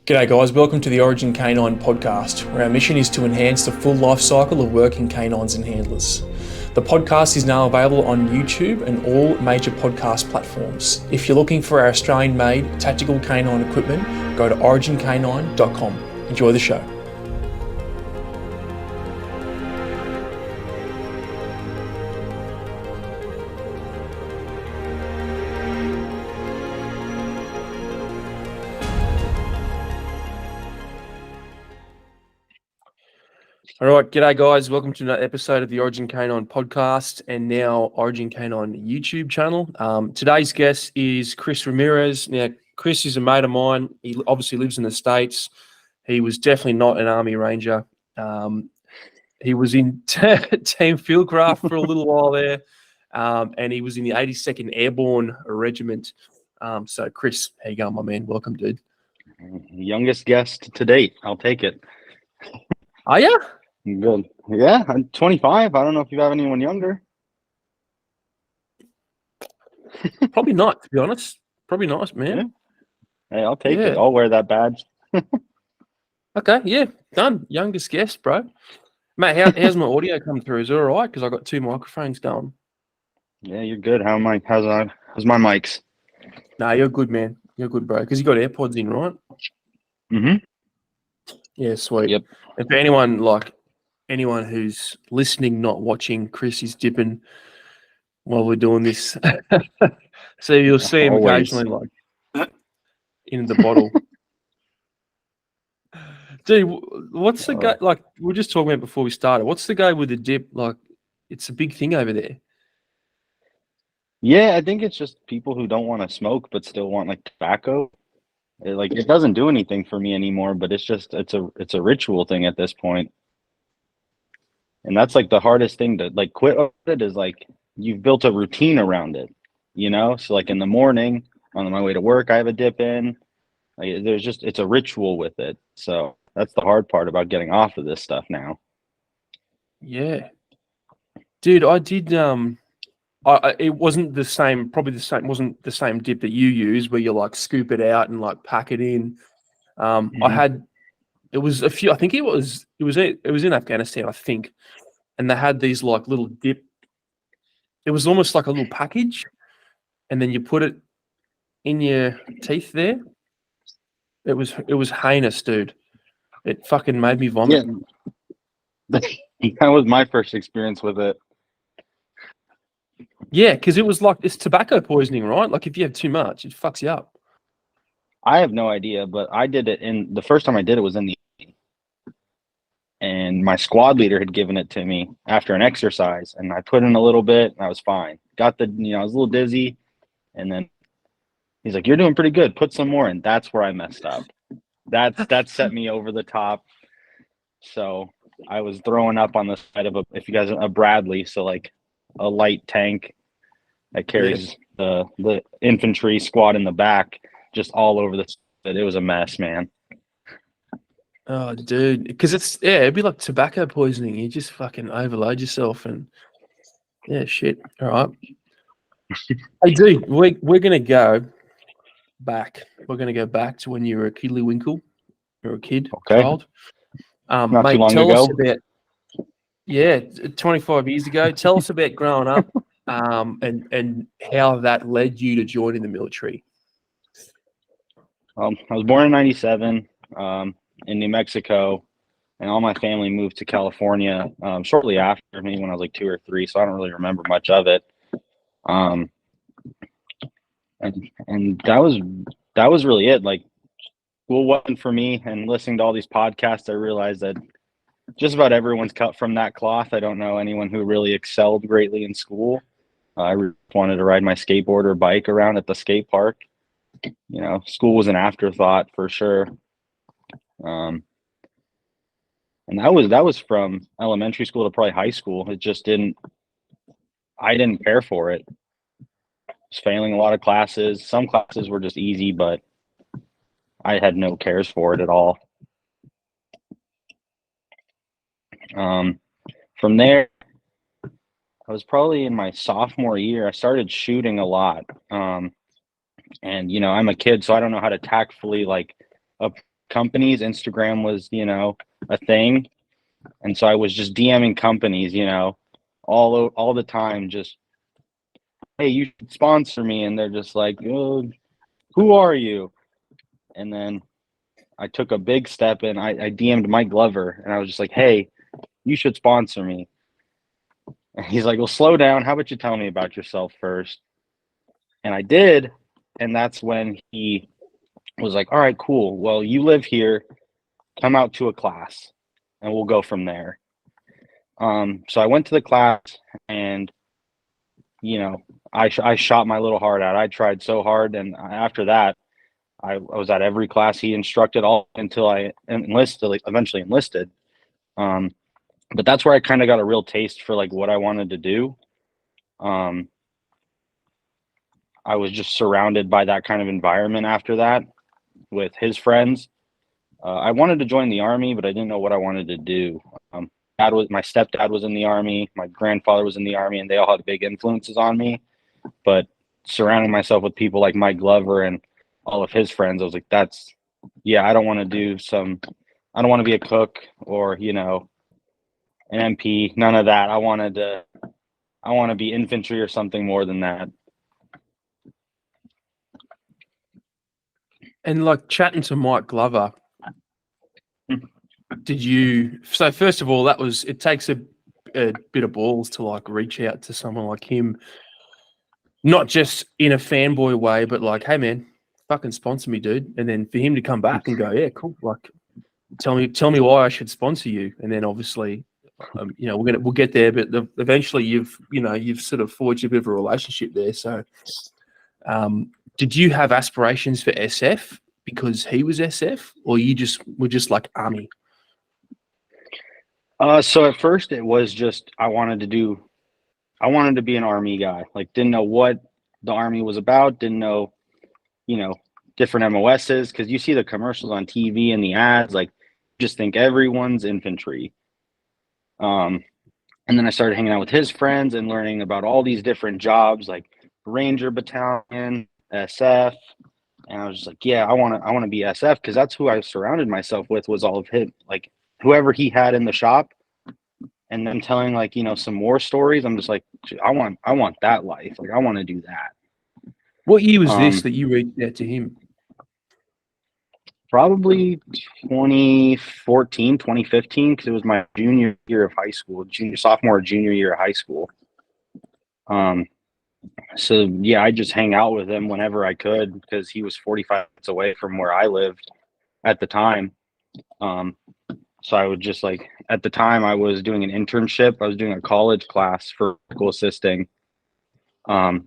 G'day guys, welcome to the Origin Canine podcast, where our mission is to enhance the full life cycle of working canines and handlers. The podcast is now available on YouTube and all major podcast platforms. If you're looking for our Australian-made tactical canine equipment, go to origincanine.com. Enjoy the show. All right, g'day guys. Welcome to another episode of the Origin Canine podcast and now Origin Canine YouTube channel. Today's guest is Chris Ramirez. Now, Chris is a mate of mine. He obviously lives in the States. He was definitely not an Army Ranger. He was in Team Fieldcraft for a little while there, and he was in the 82nd Airborne Regiment. So, Chris, how you going, my man? Welcome, dude. Youngest guest to date. I'll take it. Are you? Good. Yeah, I'm 25. I don't know if you have anyone younger. Probably not, to be honest. Probably not, man. Yeah. Hey, I'll take it. I'll wear that badge. Okay, yeah, done. Youngest guest, bro. Mate, how's my audio come through? Is it all right? Because I got two microphones going. Yeah, you're good. How's my mics? Nah, you're good, man. You're good, bro. Because you got AirPods in, right? Mm-hmm. Yeah, sweet. Yep. And for anyone who's listening, not watching, Chris is dipping while we're doing this. So you'll see him occasionally, like, in the bottle. Dude, what's the guy, like, we were just talking about before we started, what's the guy with the dip? Like, it's a big thing over there. Yeah, I think it's just people who don't want to smoke but still want, like, tobacco. It doesn't do anything for me anymore, but it's a ritual thing at this point. And that's like the hardest thing to like quit of it is like you've built a routine around it, you know? So like in the morning on my way to work, I have a dip in. Like it's a ritual with it. So that's the hard part about getting off of this stuff now. Yeah. Dude, I did it wasn't the same, wasn't the same dip that you use where you like scoop it out and like pack it in. It was a few, I think it was in Afghanistan, I think. And they had these like little dip. It was almost like a little package. And then you put it in your teeth there. It was heinous, dude. It fucking made me vomit. Yeah. That was my first experience with it. Yeah, because it was like, it's tobacco poisoning, right? Like if you have too much, it fucks you up. I have no idea, but I did it the first time I did it was in the Army. And my squad leader had given it to me after an exercise, and I put in a little bit and I was fine. I was a little dizzy, and then he's like, "You're doing pretty good. Put some more." And that's where I messed up. That set me over the top. So I was throwing up on the side of a Bradley, so like a light tank that carries the infantry squad in the back, just all over it was a mess, man. Oh, dude, because it'd be like tobacco poisoning. You just fucking overload yourself and shit. All right. Hey, dude, we're gonna go back. We're gonna go back to when you were a kiddly-winkle. You're a kid, child. Not mate, too long tell ago. us about 25 years ago. Tell us about growing up, and how that led you to joining the military. I was born in '97. In New Mexico, and all my family moved to California shortly after me when I was like 2 or 3, so I don't really remember much of it. And that was really it. Like, school wasn't for me, and listening to all these podcasts, I realized that just about everyone's cut from that cloth. I don't know anyone who really excelled greatly in school. I wanted to ride my skateboard or bike around at the skate park. You know, school was an afterthought for sure. And that was from elementary school to probably high school. I didn't care for it. I was failing a lot of classes. Some classes were just easy, but I had no cares for it at all. From there, I was probably in my sophomore year. I started shooting a lot. And, I'm a kid, so I don't know how to tactfully, like, companies. Instagram was, a thing. And so I was just DMing companies, all the time, just, hey, you should sponsor me. And they're just like, oh, who are you? And then I took a big step and I DM'd Mike Glover, and I was just like, hey, you should sponsor me. And he's like, well, slow down. How about you tell me about yourself first? And I did. And that's when he was like, all right, cool. Well, you live here. Come out to a class and we'll go from there. So I went to the class, and, I shot my little heart out. I tried so hard. And after that, I was at every class he instructed all until I eventually enlisted. But that's where I kind of got a real taste for like what I wanted to do. I was just surrounded by that kind of environment after that with his friends. I wanted to join the Army, but I didn't know what I wanted to do. My stepdad was in the Army, my grandfather was in the Army, and they all had big influences on me. But surrounding myself with people like Mike Glover and all of his friends, I was like, I don't want to be a cook or, an MP, none of that. I want to be infantry or something more than that. And like chatting to Mike Glover, so first of all, it takes a bit of balls to like reach out to someone like him, not just in a fanboy way, but like, hey man, fucking sponsor me, dude. And then for him to come back and go, yeah, cool. Like, tell me why I should sponsor you. And then obviously, we'll get there, but eventually you've sort of forged a bit of a relationship there. So, did you have aspirations for SF because he was SF, or you were just like Army? So at first it was just I wanted to be an Army guy. Like, didn't know what the Army was about, didn't know, different MOSs, because you see the commercials on TV and the ads, like, just think everyone's infantry. And then I started hanging out with his friends and learning about all these different jobs, like Ranger Battalion, SF. And I was just like, yeah, I want to be SF, because that's who I surrounded myself with, was all of him, like whoever he had in the shop. And then telling like, some war stories. I'm just like, I want that life. Like, I want to do that. What year was this that you reached out to him? Probably 2014, 2015, because it was my junior year of high school, sophomore, junior year of high school. So yeah, I just hang out with him whenever I could, because he was 45 minutes away from where I lived at the time. So I would just like, at the time I was doing an internship. I was doing a college class for medical assisting. And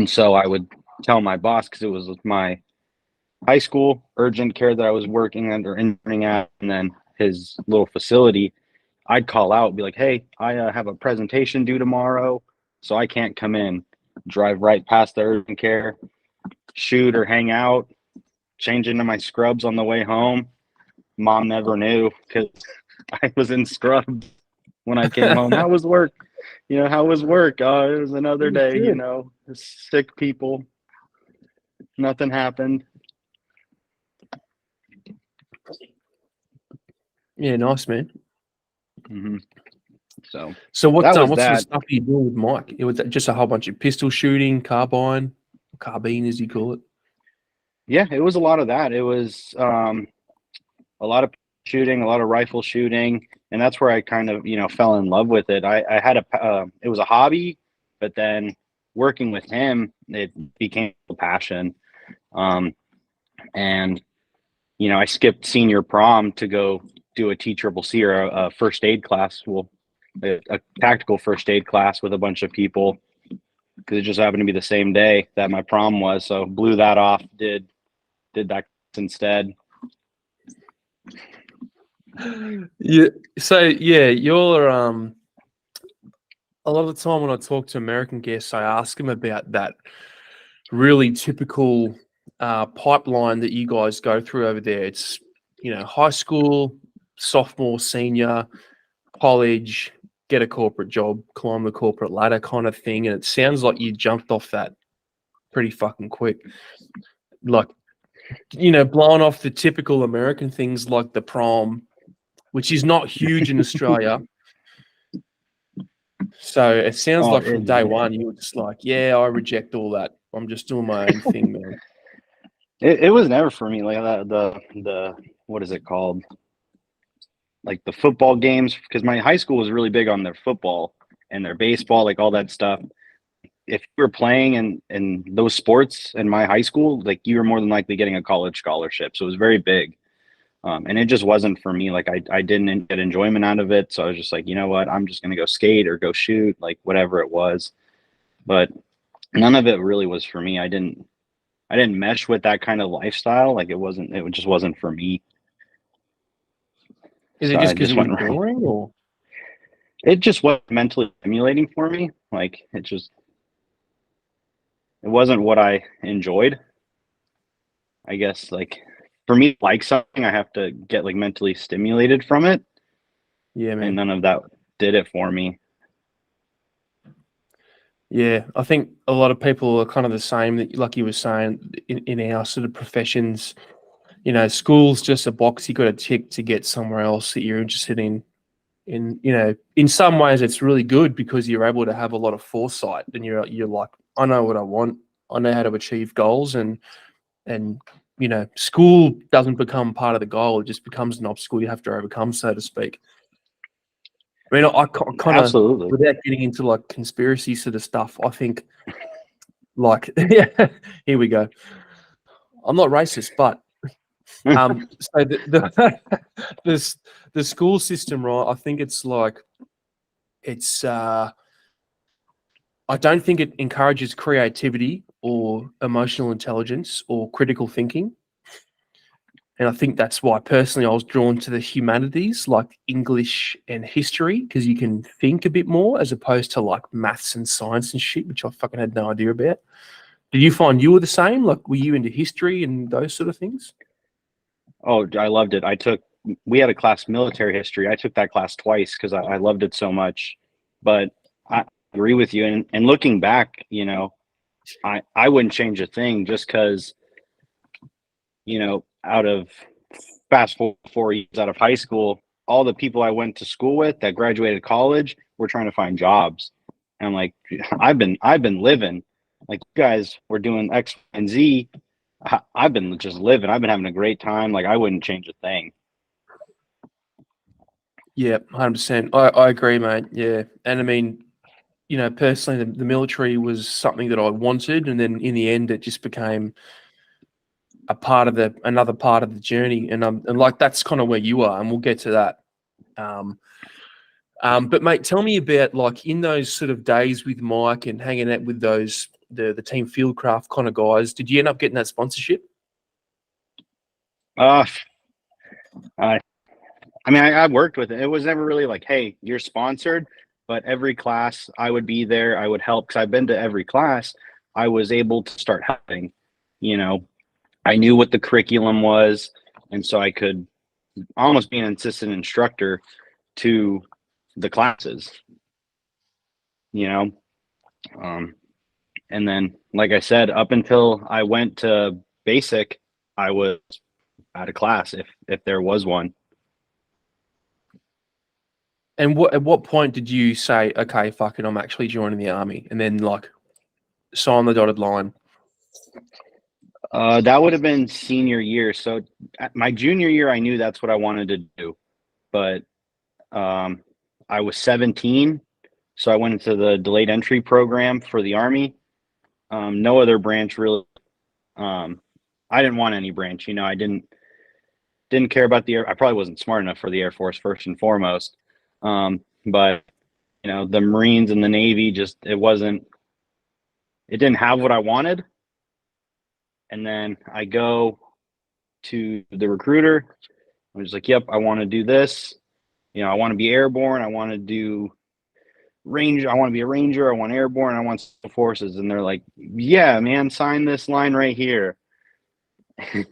so I would tell my boss, because it was my high school urgent care that I was working at or interning at, and then his little facility, I'd call out, be like, hey, I have a presentation due tomorrow, so I can't come in. Drive right past the urgent care, shoot or hang out, change into my scrubs on the way home. Mom never knew, because I was in scrubs when I came home. How was work? How was work? Oh, it was another day, sick people. Nothing happened. Yeah, nice, man. Mm-hmm. So what's sort of stuff are you doing with Mike? It was just a whole bunch of pistol shooting, carbine as you call it. Yeah, it was a lot of that. It was a lot of shooting, a lot of rifle shooting, and that's where I kind of fell in love with it. I had it was a hobby, but then working with him, it became a passion. And I skipped senior prom to go do a TCCC or a first aid class. Well, a tactical first aid class with a bunch of people, because it just happened to be the same day that my prom was. So blew that off. Did that instead. Yeah. So yeah, you're a lot of the time when I talk to American guests, I ask them about that really typical pipeline that you guys go through over there. It's high school, sophomore, senior, college, get a corporate job, climb the corporate ladder kind of thing. And it sounds like you jumped off that pretty fucking quick. Like, blowing off the typical American things like the prom, which is not huge in Australia. So it sounds like from day one you were just like, yeah, I reject all that. I'm just doing my own thing, man. It was never for me like the what is it called? Like the football games, because my high school was really big on their football and their baseball, like all that stuff. If you were playing in those sports in my high school, like you were more than likely getting a college scholarship. So it was very big. And it just wasn't for me. Like I didn't get enjoyment out of it. So I was just like, you know what, I'm just going to go skate or go shoot, like whatever it was. But none of it really was for me. I didn't mesh with that kind of lifestyle. Like it just wasn't for me. Is it So just I because just it was went, boring, or? it just wasn't mentally stimulating for me. Like it wasn't what I enjoyed. I guess like for me, like something, I have to get like mentally stimulated from it. Yeah, And man. none of that did it for me. Yeah, I think a lot of people are kind of the same. That, like you were saying, in our sort of professions, school's just a box you got to tick to get somewhere else that you're interested in. In some ways, it's really good because you're able to have a lot of foresight, and you're like, I know what I want. I know how to achieve goals, and school doesn't become part of the goal. It just becomes an obstacle you have to overcome, so to speak. I mean, I kind of, Absolutely. without getting into like conspiracy sort of stuff, I think like, yeah, here we go. I'm not racist, but so the school system, right? I think it's like it's I don't think it encourages creativity or emotional intelligence or critical thinking. And I think that's why personally I was drawn to the humanities like English and history, because you can think a bit more as opposed to like maths and science and shit, which I fucking had no idea about. Did you find you were the same? Like, were you into history and those sort of things? Oh, I loved it. We had a class, military history. I took that class twice because I loved it so much. But I agree with you. And looking back, I wouldn't change a thing just because, out of fast forward 4 years out of high school, all the people I went to school with that graduated college were trying to find jobs. And I'm like, I've been living. Like you guys were doing X, and Z. I've been just living. I've been having a great time. Like I wouldn't change a thing. Yeah, 100%. I agree, mate. Yeah. And I mean, personally, the military was something that I wanted. And then in the end, it just became another part of the journey. And like, that's kind of where you are. And we'll get to that. But mate, tell me about like in those sort of days with Mike and hanging out with the team Fieldcraft kind of guys, did you end up getting that sponsorship? Uh, I, I mean, I worked with it. It was never really like, hey, you're sponsored. But every class I would be there. I would help because I've been to every class. I was able to start helping. You know, I knew what the curriculum was, and so I could almost be an assistant instructor to the classes. You know, um, and then, like I said, up until I went to basic, I was out of class if there was one. And at what point did you say, okay, fuck it, I'm actually joining the army, and then like sign the dotted line? That would have been senior year. So my junior year, I knew that's what I wanted to do, but I was 17, so I went into the delayed entry program for the Army. No other branch really. I didn't want any branch. I didn't care about the air. I probably wasn't smart enough for the Air Force first and foremost. But the Marines and the Navy it didn't have what I wanted. And then I go to the recruiter. I'm just like, yep, I want to do this. I want to be airborne. I want to do range. I want to be a ranger. I want airborne. I want special forces. And they're like, yeah, man, sign this line right here. It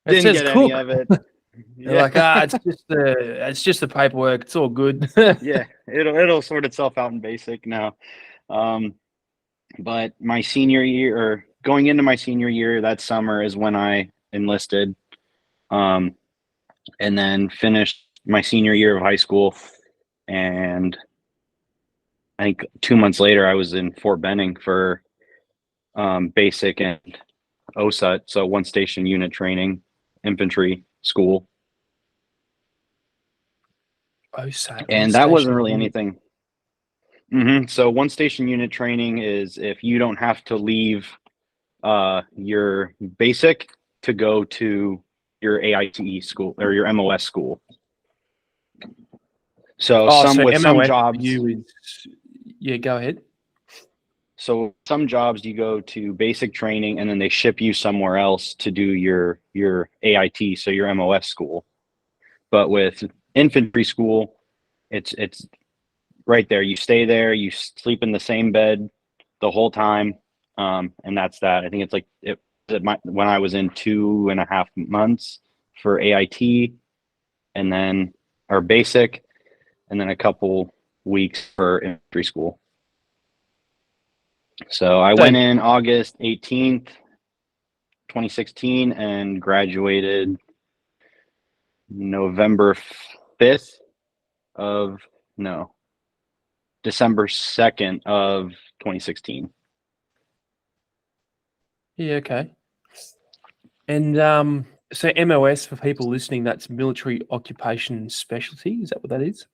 Didn't says get any cook. of it. They're Yeah. like, it's just the paperwork. It's all good. Yeah, it'll sort itself out in basic now. But my senior year, or going into my senior year, that summer is when I enlisted, and then finished my senior year of high school. And I think 2 months later, I was in Fort Benning for basic and OSUT, so one station unit training, infantry school. OSAT, one And that wasn't station really unit. anything. So one station unit training is if you don't have to leave your basic to go to your AITE school or your MOS school. So Oh, some so with some MOS for jobs, you is, yeah, go ahead. so some jobs you go to basic training and then they ship you somewhere else to do your AIT, so your MOS school. But with infantry school, it's right there. You stay there, you sleep in the same bed the whole time, and that's that. I think it's like when I was in 2.5 months for AIT, and then or basic, and then a couple weeks for infantry school. So I So, went in August 18th, 2016, and graduated November 5th of no December 2nd of 2016. yeah, okay. And so MOS, for people listening, that's military occupation specialty. Is that what that is?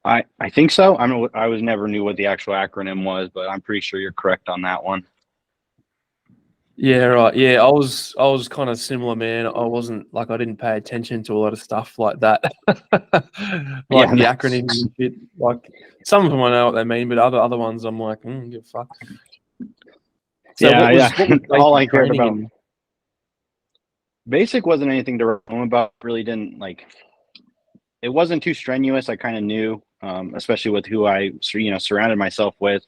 I think so. I was never knew what the actual acronym was, but I'm pretty sure you're correct on that one. Yeah, right. Yeah, I was kind of similar, man. I wasn't like I didn't pay attention to a lot of stuff like that, like Yeah, the acronyms and shit. Like some of them I know what they mean, but other ones I'm like, give a fuck. So yeah, yeah. what was All basic I cared training about. in? Basic wasn't anything to write home about. Really didn't like. It wasn't too strenuous. I kind of knew, especially with who I surrounded myself with.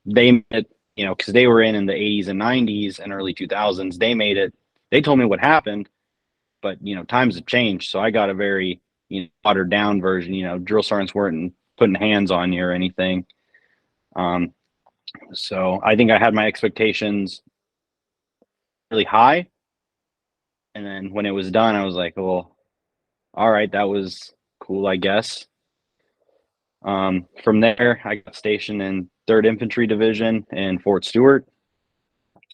They made it, because they were in the 80s and 90s and early 2000s. They made it. They told me what happened, but times have changed. So I got a very watered down version. Drill sergeants weren't putting hands on you or anything. So I think I had my expectations really high, and then when it was done, I was like, well, all right, that was cool, I guess. From there, I got stationed in 3rd Infantry Division in Fort Stewart.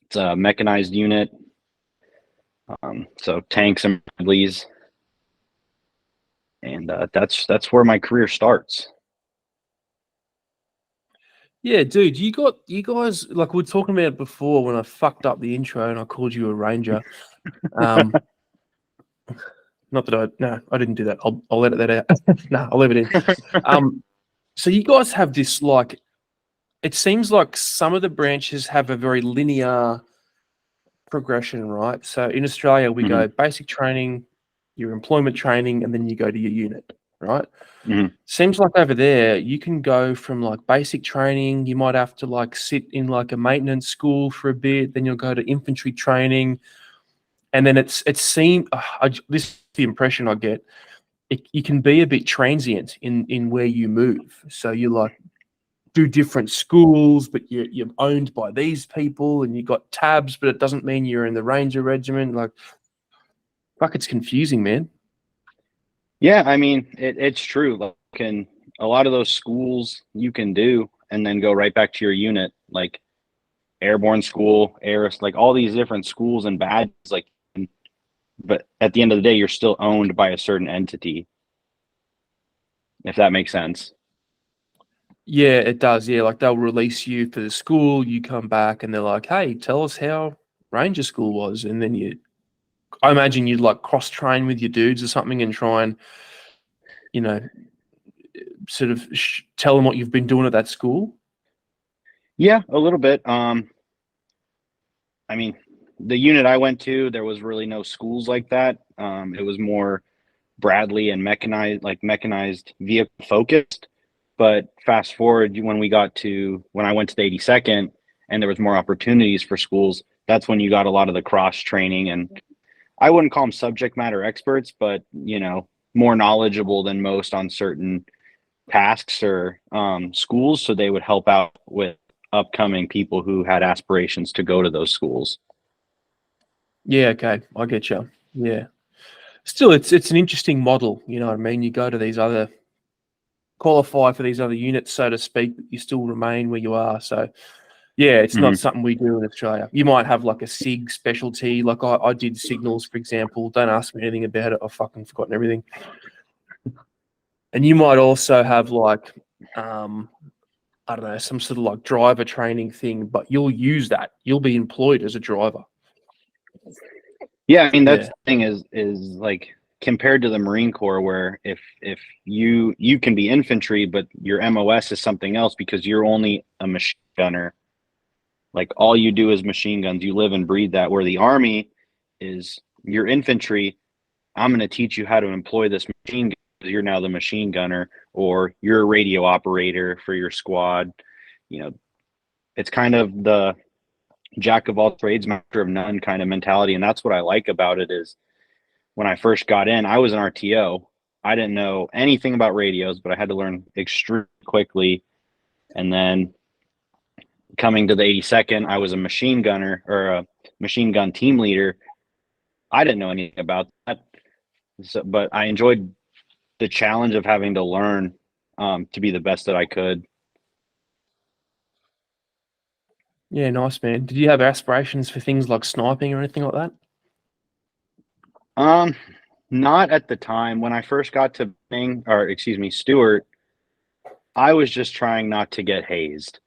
It's a mechanized unit, so tanks and Bradleys, and that's where my career starts. Yeah, dude, you guys like we were talking about it before when I fucked up the intro and I called you a ranger. Not that I didn't do that. I'll edit that out. No, I'll leave it in. So you guys have this like, it seems like some of the branches have a very linear progression, right? So in Australia, we Mm-hmm. go basic training, your employment training, and then you go to your unit, right? Mm-hmm. Seems like over there, you can go from like basic training, you might have to like sit in like a maintenance school for a bit, then you'll go to infantry training, and then this is the impression I get. You can be a bit transient in where you move. So you like do different schools, but you're owned by these people, and you got tabs, but it doesn't mean you're in the Ranger Regiment. Like, fuck, it's confusing, man. Yeah, I mean, it's true. Like, a lot of those schools you can do, and then go right back to your unit, like airborne school, like all these different schools and badges, like. But at the end of the day, you're still owned by a certain entity, if that makes sense. Yeah, it does. Yeah, like they'll release you for the school, you come back, and they're like, "Hey, tell us how Ranger School was," and then I imagine you'd like cross train with your dudes or something and try and, you know, sort of tell them what you've been doing at that school. Yeah, a little bit. I mean, the unit I went to, there was really no schools like that. It was more Bradley and mechanized vehicle focused. But fast forward when I went to the 82nd and there was more opportunities for schools, that's when you got a lot of the cross training, and I wouldn't call them subject matter experts, but more knowledgeable than most on certain tasks or schools. So they would help out with upcoming people who had aspirations to go to those schools. Yeah, okay, I get you. Yeah, still, it's an interesting model. You know what I mean? You go to these other qualify for these other units, so to speak, but you still remain where you are. So, yeah, it's not something we do in Australia. You might have like a SIG specialty. Like I did signals, for example. Don't ask me anything about it. I've fucking forgotten everything. And you might also have like, I don't know, some sort of like driver training thing, but you'll use that. You'll be employed as a driver. Yeah, I mean that's Yeah. the thing is like compared to the Marine Corps, where if you can be infantry, but your MOS is something else because you're only a machine gunner. Like all you do is machine guns. You live and breathe that. Where the Army is your infantry. I'm going to teach you how to employ this machine gun. You're now the machine gunner, or you're a radio operator for your squad. You know, it's kind of the jack of all trades, master of none kind of mentality. And that's what I like about it is when I first got in, I was an RTO. I didn't know anything about radios, but I had to learn extremely quickly. And then coming to the 82nd, I was a machine gunner or a machine gun team leader. I didn't know anything about that. So, but I enjoyed the challenge of having to learn to be the best that I could. Yeah, nice, man. Did you have aspirations for things like sniping or anything like that? Not at the time. When I first got to Bing, or excuse me, Stewart, I was just trying not to get hazed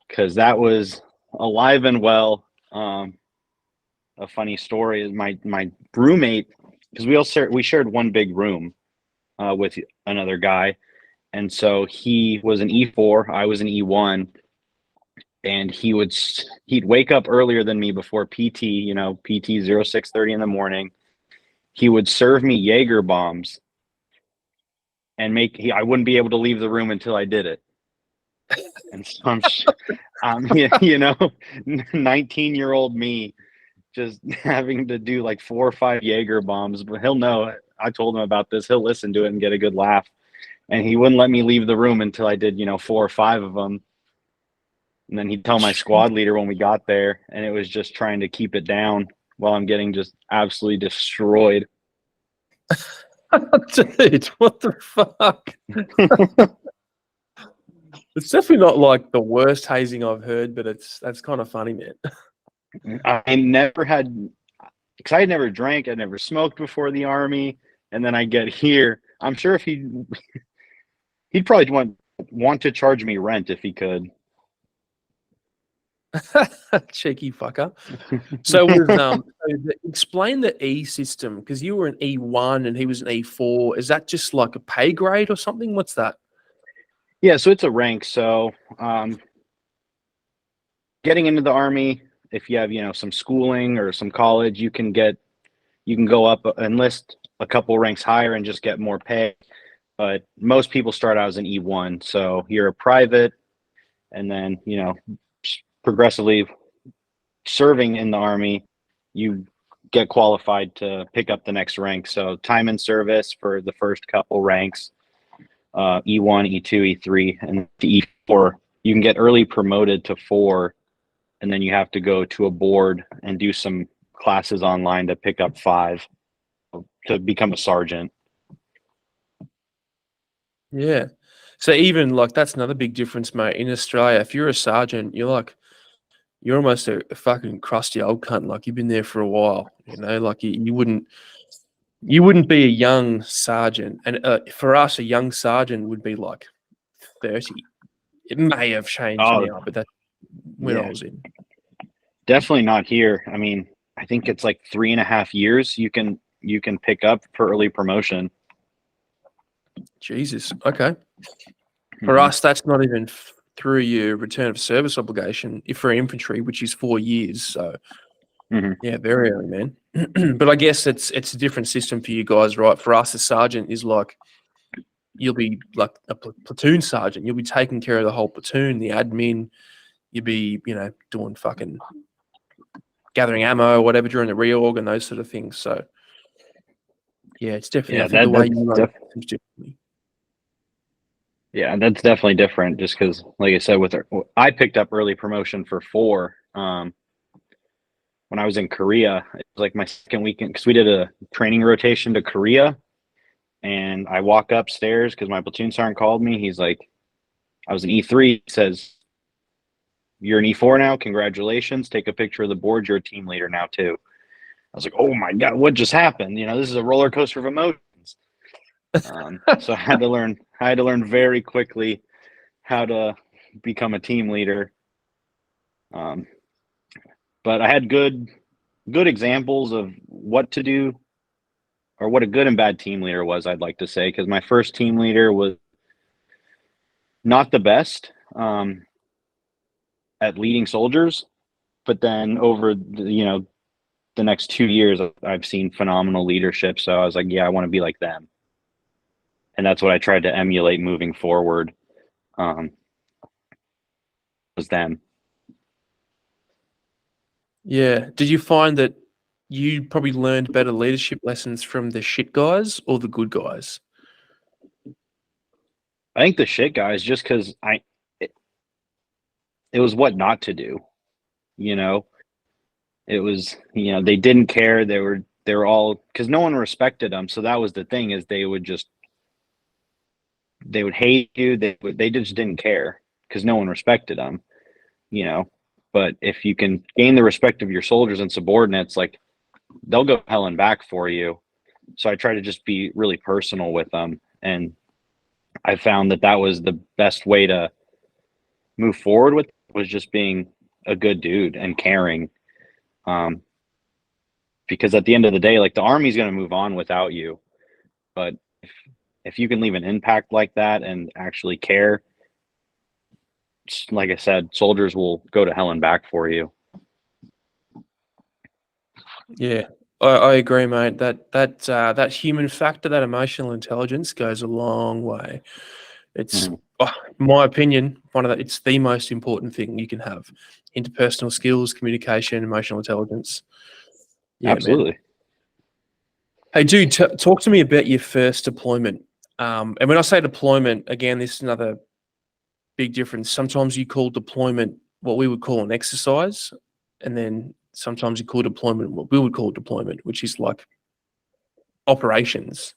because that was alive and well. A funny story is my roommate, because we shared one big room with another guy, and so he was an E4, I was an E1, and he'd wake up earlier than me before PT, PT 0630 in the morning. He would serve me Jaeger bombs and I wouldn't be able to leave the room until I did it. And so I'm 19-year-old me just having to do like 4 or 5 Jaeger bombs, but he'll know. I told him about this. He'll listen to it and get a good laugh. And he wouldn't let me leave the room until I did, 4 or 5 of them. And then he'd tell my squad leader when we got there, and it was just trying to keep it down while I'm getting just absolutely destroyed. Dude, what the fuck? It's definitely not like the worst hazing I've heard, but that's kind of funny, man. I never had, because I had never drank, I never smoked before the Army, and then I get here. I'm sure if he'd probably want to charge me rent if he could. Cheeky fucker. So with explain the E system, because you were an E1 and he was an E4. Is that just like a pay grade or something? What's that? Yeah, so it's a rank. So getting into the Army, if you have some schooling or some college, you can go up, enlist a couple ranks higher and just get more pay. But most people start out as an E1, so you're a private, and then progressively serving in the Army, you get qualified to pick up the next rank. So time in service for the first couple ranks, E1, E2, E3, and the E4. You can get early promoted to 4, and then you have to go to a board and do some classes online to pick up 5 to become a sergeant. Yeah. So even like that's another big difference, mate. In Australia, if you're a sergeant, you're almost a fucking crusty old cunt. Like you've been there for a while, like you wouldn't be a young sergeant. And for us, a young sergeant would be like 30. It may have changed now, but that's when I was in. Definitely not here. I mean, I think it's like 3.5 years you can pick up for early promotion. Jesus. Okay. For us, that's not even through your return of service obligation if for infantry, which is 4 years. So yeah, very early, man. But I guess it's a different system for you guys, right? For us, a sergeant is like you'll be like a platoon sergeant. You'll be taking care of the whole platoon, the admin. You'll be, doing fucking gathering ammo or whatever during the reorg and those sort of things. So yeah, it's definitely. I think the way you run it is differently. Yeah, that's definitely different. Just because, like I said, I picked up early promotion for 4. When I was in Korea, it was like my second weekend because we did a training rotation to Korea, and I walk upstairs because my platoon sergeant called me. He's like, I was an E3. He says, "You're an E4 now. Congratulations. Take a picture of the board. You're a team leader now too." I was like, "Oh my god, what just happened?" This is a roller coaster of emotions. So I had to learn. I had to learn very quickly how to become a team leader. Um, but I had good examples of what to do, or what a good and bad team leader was, I'd like to say, because my first team leader was not the best at leading soldiers, but then over the next 2 years, I've seen phenomenal leadership. So I was like, yeah, I want to be like them, and that's what I tried to emulate moving forward. Was them. Yeah. Did you find that you probably learned better leadership lessons from the shit guys or the good guys? I think the shit guys, just because it was what not to do. You know, it was they didn't care. They were all, because no one respected them. So that was the thing, is they would hate you. They just didn't care because no one respected them. You know, but if you can gain the respect of your soldiers and subordinates, like, they'll go hell and back for you. So I try to just be really personal with them, and I found that was the best way to move forward with, was just being a good dude and caring. Because at the end of the day, like, the army's going to move on without you, but if you can leave an impact like that and actually care, like I said, soldiers will go to hell and back for you. Yeah, I agree, mate. That human factor, that emotional intelligence, goes a long way. It's, Mm-hmm. in my opinion, it's the most important thing you can have: interpersonal skills, communication, emotional intelligence. Yeah, man. Absolutely. Hey, dude, talk to me about your first deployment. And when I say deployment, again, this is another big difference. Sometimes you call deployment what we would call an exercise, and then sometimes you call deployment what we would call deployment, which is like operations.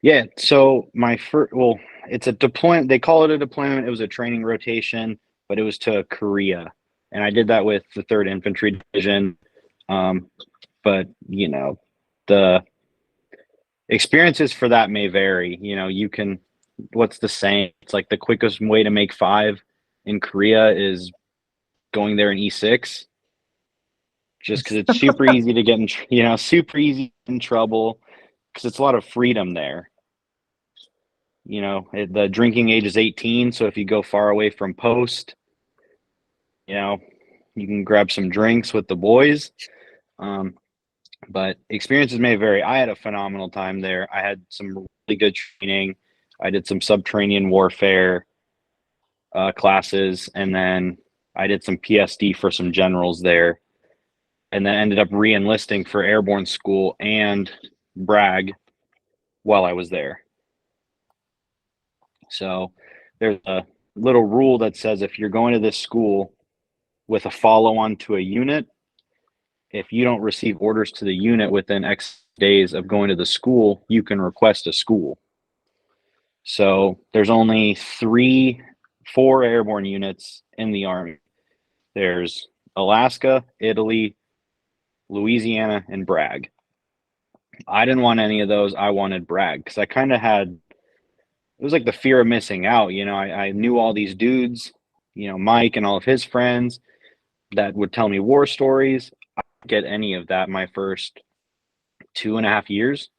Yeah. So my first, well, it's a deployment. They call it a deployment. It was a training rotation, but it was to Korea, and I did that with the 3rd Infantry Division. But the experiences for that may vary. You can, what's the saying? It's like the quickest way to make 5 in Korea is going there in E6, just because it's super easy to get in, super easy in trouble, because it's a lot of freedom there. The drinking age is 18, so if you go far away from post, you know, you can grab some drinks with the boys. But experiences may vary. I had a phenomenal time there. I had some really good training. I did some subterranean warfare classes, and then I did some PSD for some generals there, and then ended up re-enlisting for airborne school and brag while I was there. So there's a little rule that says, if you're going to this school with a follow-on to a unit, if you don't receive orders to the unit within X days of going to the school, you can request a school. So there's only 4 airborne units in the Army. There's Alaska, Italy, Louisiana, and Bragg. I didn't want any of those. I wanted Bragg because I kind of had, it was like the fear of missing out. I knew all these dudes, Mike and all of his friends that would tell me war stories. I didn't get any of that my first 2.5 years.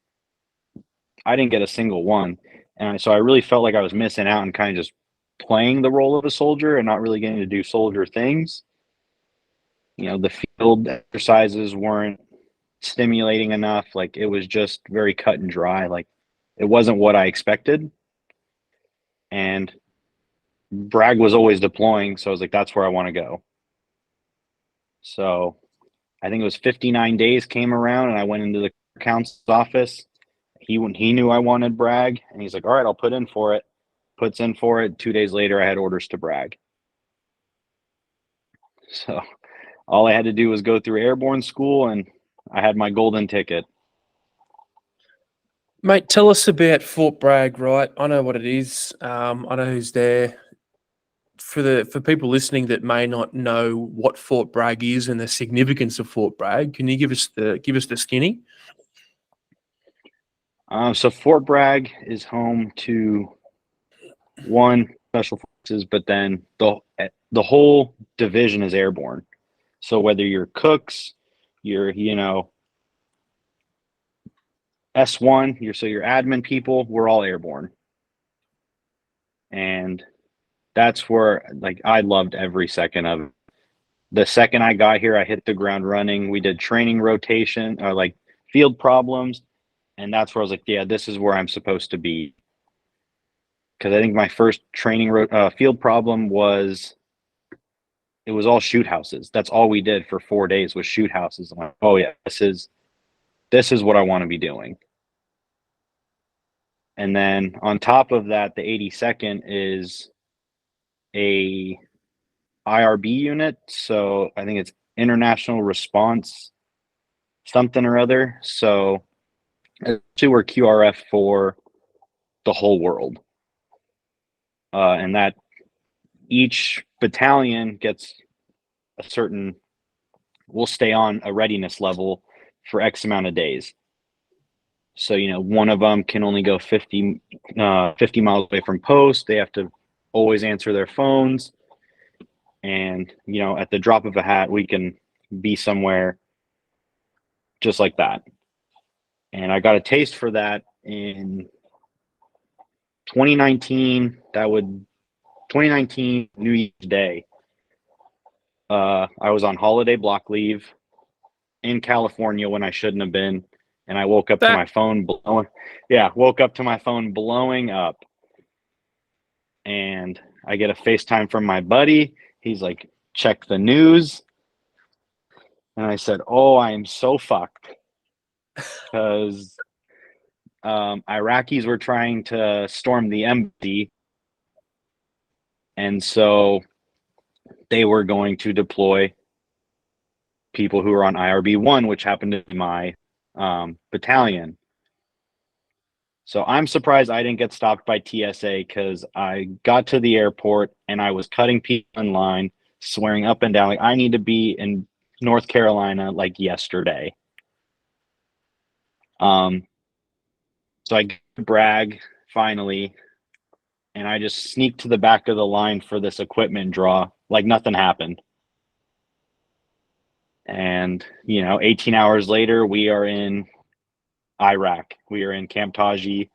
I didn't get a single one. And so I really felt like I was missing out and kind of just playing the role of a soldier and not really getting to do soldier things. The field exercises weren't stimulating enough. Like, it was just very cut and dry. Like, it wasn't what I expected. And Bragg was always deploying, so I was like, that's where I want to go. So I think it was 59 days came around, and I went into the council's office. He knew I wanted Bragg, and he's like, all right, I'll put in for it. puts in for it. 2 days later, I had orders to brag. So all I had to do was go through airborne school, and I had my golden ticket. Mate, tell us about Fort Bragg, right? I know what it is. I know who's there. For people listening that may not know what Fort Bragg is and the significance of Fort Bragg, can you give us the skinny? So Fort Bragg is home to one special forces, but then the whole division is airborne. So whether you're cooks, you're S1, your admin people, we're all airborne. And that's where I loved every second of it. The second I got here, I hit the ground running. We did training rotation, or field problems, and that's where I was like, yeah, this is where I'm supposed to be. Because I think my first training field problem was all shoot houses. That's all we did for 4 days was shoot houses. I'm like, oh yeah, this is what I want to be doing. And then on top of that, the 82nd is a IRB unit. So I think it's International Response something or other. So actually we're QRF for the whole world. And that each battalion gets a certain, we'll stay on a readiness level for X amount of days. So, one of them can only go 50 miles away from post. They have to always answer their phones. And, at the drop of a hat, we can be somewhere just like that. And I got a taste for that in 2019. 2019 New Year's Day. I was on holiday block leave in California when I shouldn't have been. And I woke up to my phone blowing. Yeah, woke up to my phone blowing up. And I get a FaceTime from my buddy. He's like, check the news. And I said, oh, I am so fucked. Because Iraqis were trying to storm the embassy. And so they were going to deploy people who were on IRB 1, which happened to be my battalion. So I'm surprised I didn't get stopped by TSA, because I got to the airport and I was cutting people in line, swearing up and down, like, I need to be in North Carolina like yesterday. So I brag finally, and I just sneaked to the back of the line for this equipment draw like nothing happened. And 18 hours later, we are in Iraq. We are in Camp Taji,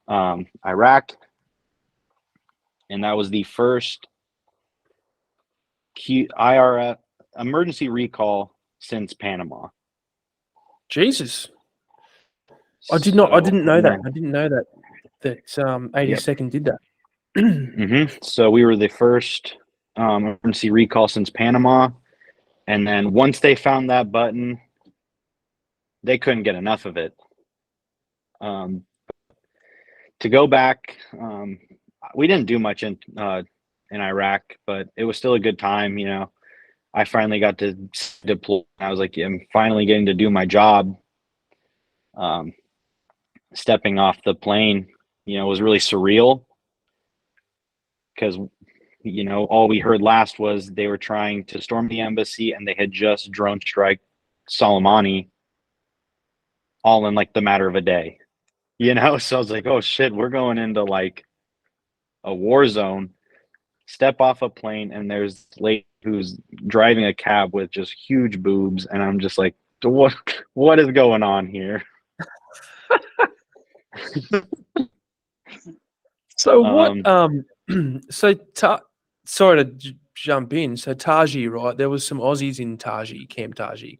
Iraq, and that was the first IRF emergency recall since Panama. Jesus, I didn't know that. I didn't know that 82nd did that. Mm-hmm. So we were the first emergency recall since Panama, and then once they found that button, they couldn't get enough of it. To go back, we didn't do much in Iraq, but it was still a good time. I finally got to deploy. I was like, I'm finally getting to do my job. Stepping off the plane, was really surreal, because all we heard last was they were trying to storm the embassy and they had just drone strike Soleimani, all in the matter of a day. So I was like, oh shit, we're going into a war zone. Step off a plane and there's this lady who's driving a cab with just huge boobs, and I'm just like, what is going on here? So what? Sorry to jump in. So Taji, right? There was some Aussies in Taji, Camp Taji.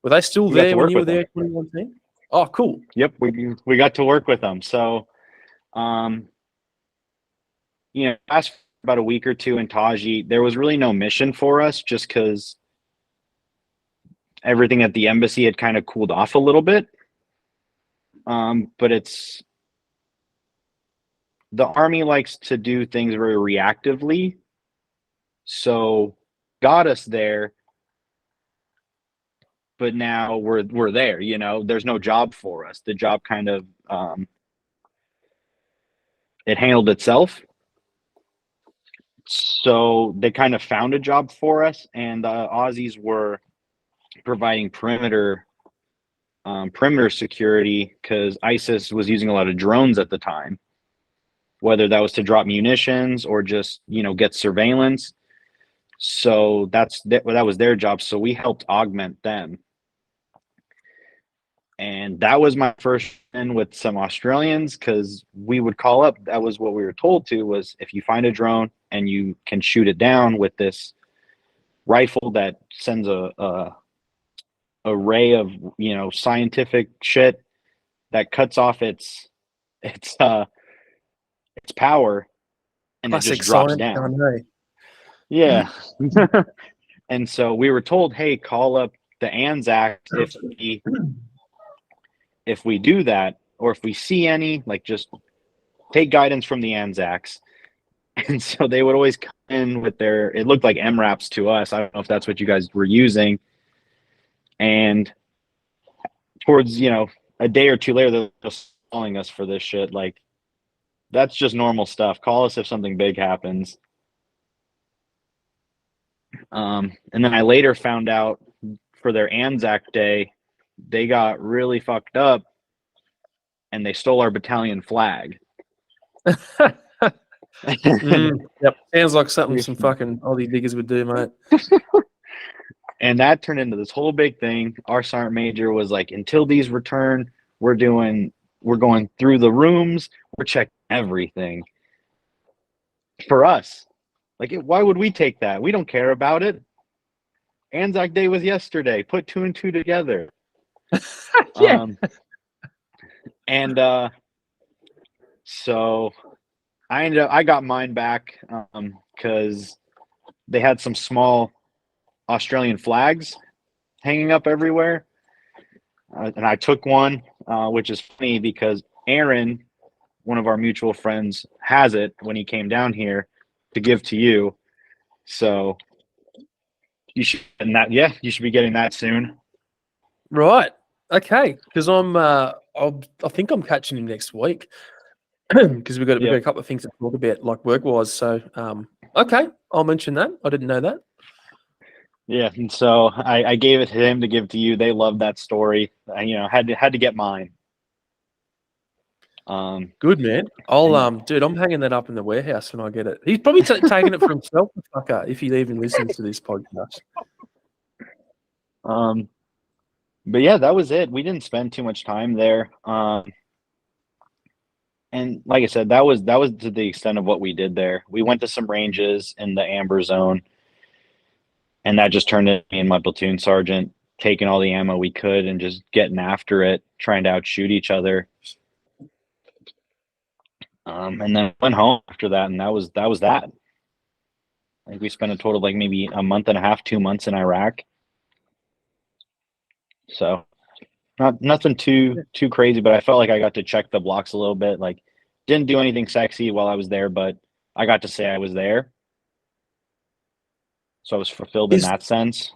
Were they still there when you were there? 2019? Oh, cool. Yep, we got to work with them. So, last about a week or two in Taji, there was really no mission for us, just because everything at the embassy had kind of cooled off a little bit. But the Army likes to do things very reactively. So got us there, but now we're there, you know, there's no job for us. The job kind of it handled itself. So they kind of found a job for us, and the Aussies were providing perimeter security because ISIS was using a lot of drones at the time, whether that was to drop munitions or just, you know, get surveillance. So that was their job. So we helped augment them. And that was my first in with some Australians, because we would call up. That was what we were told to, was if you find a drone and you can shoot it down with this rifle that sends a array of, you know, scientific shit that cuts off its power, and it Classic just drops science, down. hey? Yeah. And so we were told, hey, call up the Anzacs if we do that, or if we see any, like, just take guidance from the Anzacs. And so they would always come in with their, it looked like MRAPs to us. I don't know if that's what you guys were using. And towards, you know, a day or two later, they're just calling us for this shit. Like, that's just normal stuff. Call us if something big happens. And then I later found out for their Anzac Day, they got really fucked up and they stole our battalion flag. Yep, sounds like something some fucking Aussie diggers would do, mate. And that turned into this whole big thing. Our sergeant major was like, until these return, we're going through the rooms, we're checking everything. For us, like, why would we take that? We don't care about it. Anzac Day was yesterday. Put 2 and 2 together. Yeah. So I got mine back because they had some small Australian flags hanging up everywhere, and I took one, which is funny because Aaron, one of our mutual friends, has it when he came down here to give to you. So you should you should be getting that soon. Right. Okay. Because I think I'm catching him next week. Because we've got a couple of things to talk about, like work-wise. So, okay, I'll mention that. I didn't know that. Yeah, and so I gave it to him to give to you. They loved that story. You know, had to get mine. Good, man. Dude, I'm hanging that up in the warehouse when I get it. He's probably taking it for himself, the fucker, if he even listens to this podcast. But yeah, that was it. We didn't spend too much time there. And like I said, that was to the extent of what we did there. We went to some ranges in the amber zone, and that just turned into me and my platoon sergeant taking all the ammo we could and just getting after it, trying to outshoot each other. And then went home after that, and that was that. I think we spent a total of like maybe a month and a half, 2 months in Iraq. So nothing too crazy, but I felt like I got to check the blocks a little bit. Like, didn't do anything sexy while I was there, but I got to say I was there. So I was fulfilled in that sense.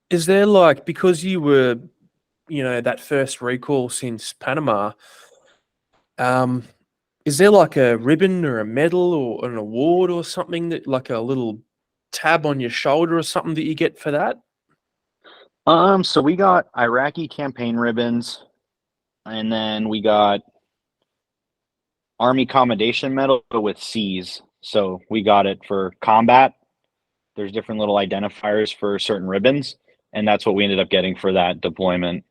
Is there, like, because you were, you know, that first recall since Panama, is there like a ribbon or a medal or an award or something, that, like a little tab on your shoulder or something, that you get for that? So we got Iraqi campaign ribbons, and then we got Army Commendation Medal with C's. So we got it for combat. There's different little identifiers for certain ribbons, and that's what we ended up getting for that deployment.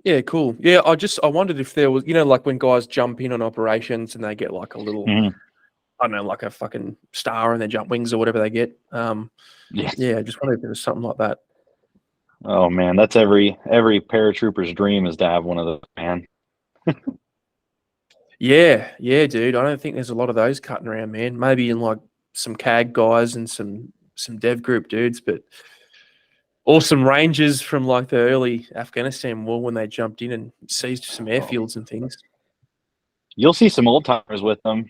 Yeah, cool. Yeah, I wondered if there was, you know, like when guys jump in on operations and they get like a little, I don't know, like a fucking star on their jump wings or whatever they get. Yeah, I just wondered if there was something like that. Oh man, that's every paratrooper's dream, is to have one of those, man. Yeah, dude. I don't think there's a lot of those cutting around, man. Maybe in like some CAG guys and some dev group dudes, but or some rangers from like the early Afghanistan war when they jumped in and seized some airfields and things. You'll see some old timers with them.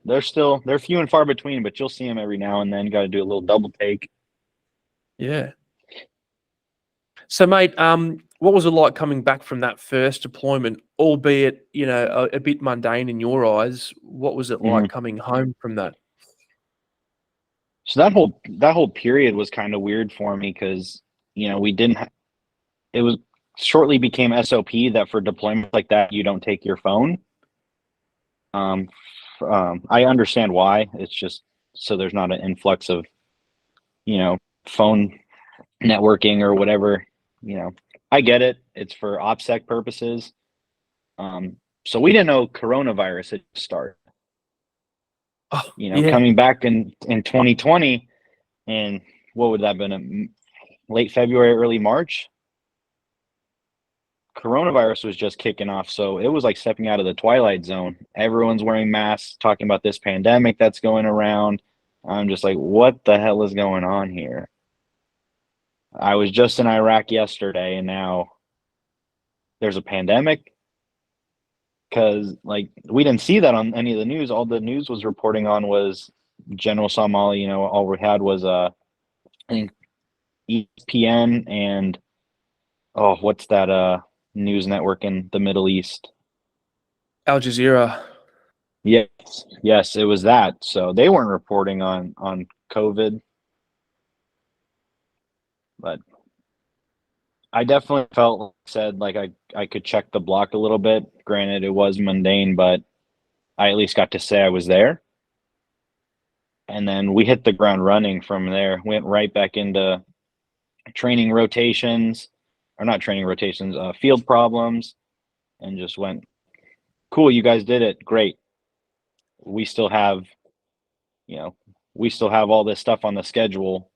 They're few and far between, but you'll see them every now and then. Got to do a little double take. Yeah. So, mate, what was it like coming back from that first deployment, albeit, a bit mundane in your eyes? What was it like coming home from that? So that whole period was kind of weird for me because we didn't. It was shortly became SOP that for deployments like that you don't take your phone. I understand why. It's just so there's not an influx of phone networking or whatever. I get it. It's for OPSEC purposes. So we didn't know coronavirus had started. Oh, yeah. Coming back in 2020, and what would that have been? Late February, early March. Coronavirus was just kicking off, so it was like stepping out of the twilight zone. Everyone's wearing masks, talking about this pandemic that's going around. I'm just like, what the hell is going on here? I was just in Iraq yesterday, and now there's a pandemic. Because we didn't see that on any of the news. All the news was reporting on was General Somali. All we had was I think ESPN and what's that news network in the Middle East? Al Jazeera. Yes, it was that. So they weren't reporting on COVID, but I definitely felt like I could check the block a little bit. Granted, it was mundane, but I at least got to say I was there. And then we hit the ground running from there. Went right back into training rotations, or not training rotations, field problems, and just went, cool, you guys did it. Great. We still have, all this stuff on the schedule.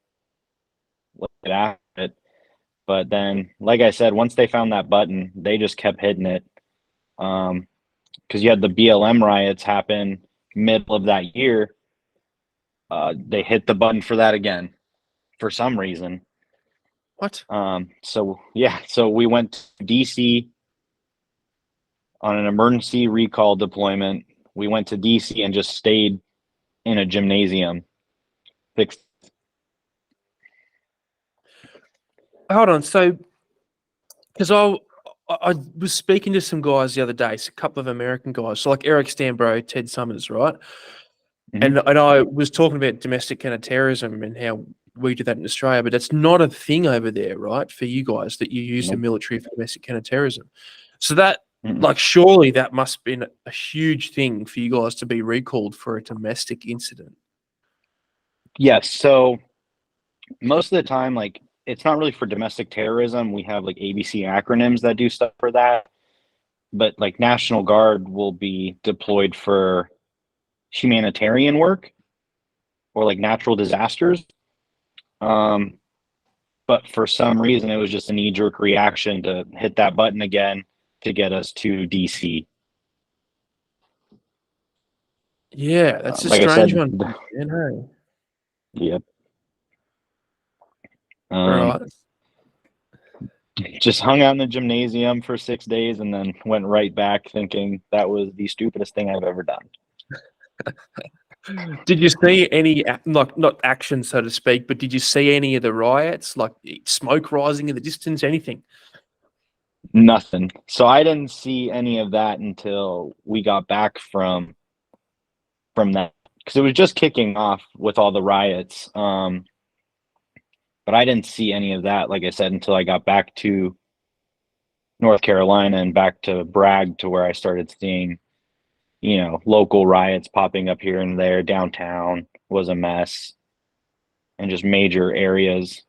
Let's get after it. But then, like I said, once they found that button, they just kept hitting it. Because you had the BLM riots happen middle of that year. They hit the button for that again for some reason. What? So we went to DC on an emergency recall deployment. We went to DC and just stayed in a gymnasium. Hold on. So, because I was speaking to some guys the other day, a couple of American guys, so like Eric Stambro, Ted Summers, right? Mm-hmm. And I was talking about domestic counterterrorism and how we do that in Australia, but that's not a thing over there, right? For you guys, that you use the military for domestic counterterrorism. So that, surely that must have been a huge thing for you guys to be recalled for a domestic incident. Yes. So most of the time, it's not really for domestic terrorism. We have ABC acronyms that do stuff for that. But National Guard will be deployed for humanitarian work or natural disasters. But for some reason, it was just a knee-jerk reaction to hit that button again to get us to DC. Yeah, that's a strange one. Yep. Right. Just hung out in the gymnasium for 6 days and then went right back thinking that was the stupidest thing I've ever done. Did you see any, not action, so to speak, but did you see any of the riots, like smoke rising in the distance, anything? Nothing. So I didn't see any of that until we got back from that, because it was just kicking off with all the riots. But I didn't see any of that, like I said, until I got back to North Carolina and back to Bragg, to where I started seeing local riots popping up here and there. Downtown was a mess, and just major areas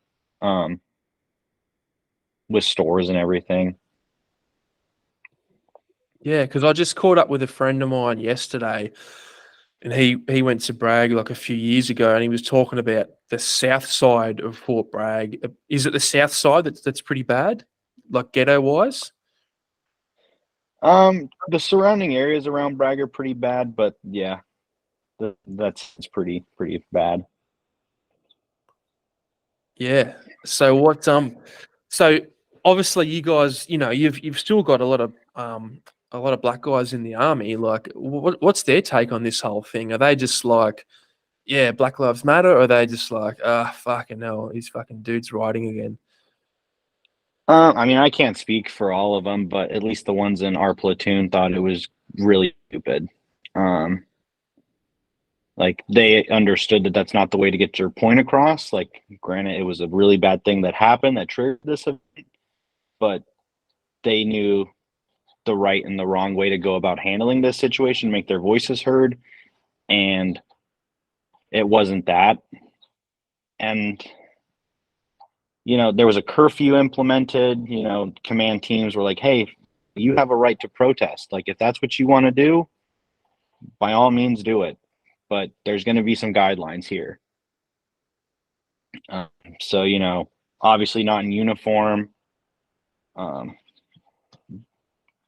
with stores and everything. Yeah, because I just caught up with a friend of mine yesterday, and he went to Bragg like a few years ago, and he was talking about the south side of Fort Bragg. Is it the south side that's pretty bad, like ghetto-wise? The surrounding areas around Bragg are pretty bad, but yeah, it's pretty bad. Yeah. So so obviously you guys, you've still got a lot of a lot of black guys in the army. Like, what's their take on this whole thing? Are they just like, yeah, Black Lives Matter, or are they just like, fucking hell, these fucking dudes rioting again? I mean, I can't speak for all of them, but at least the ones in our platoon thought it was really stupid. Um, like they understood that that's not the way to get your point across. Like, granted, it was a really bad thing that happened that triggered this event, but they knew the right and the wrong way to go about handling this situation, make their voices heard, and it wasn't that. And there was a curfew implemented. Command teams were like, hey, you have a right to protest. Like, if that's what you want to do, by all means do it, but there's going to be some guidelines here. So obviously not in uniform.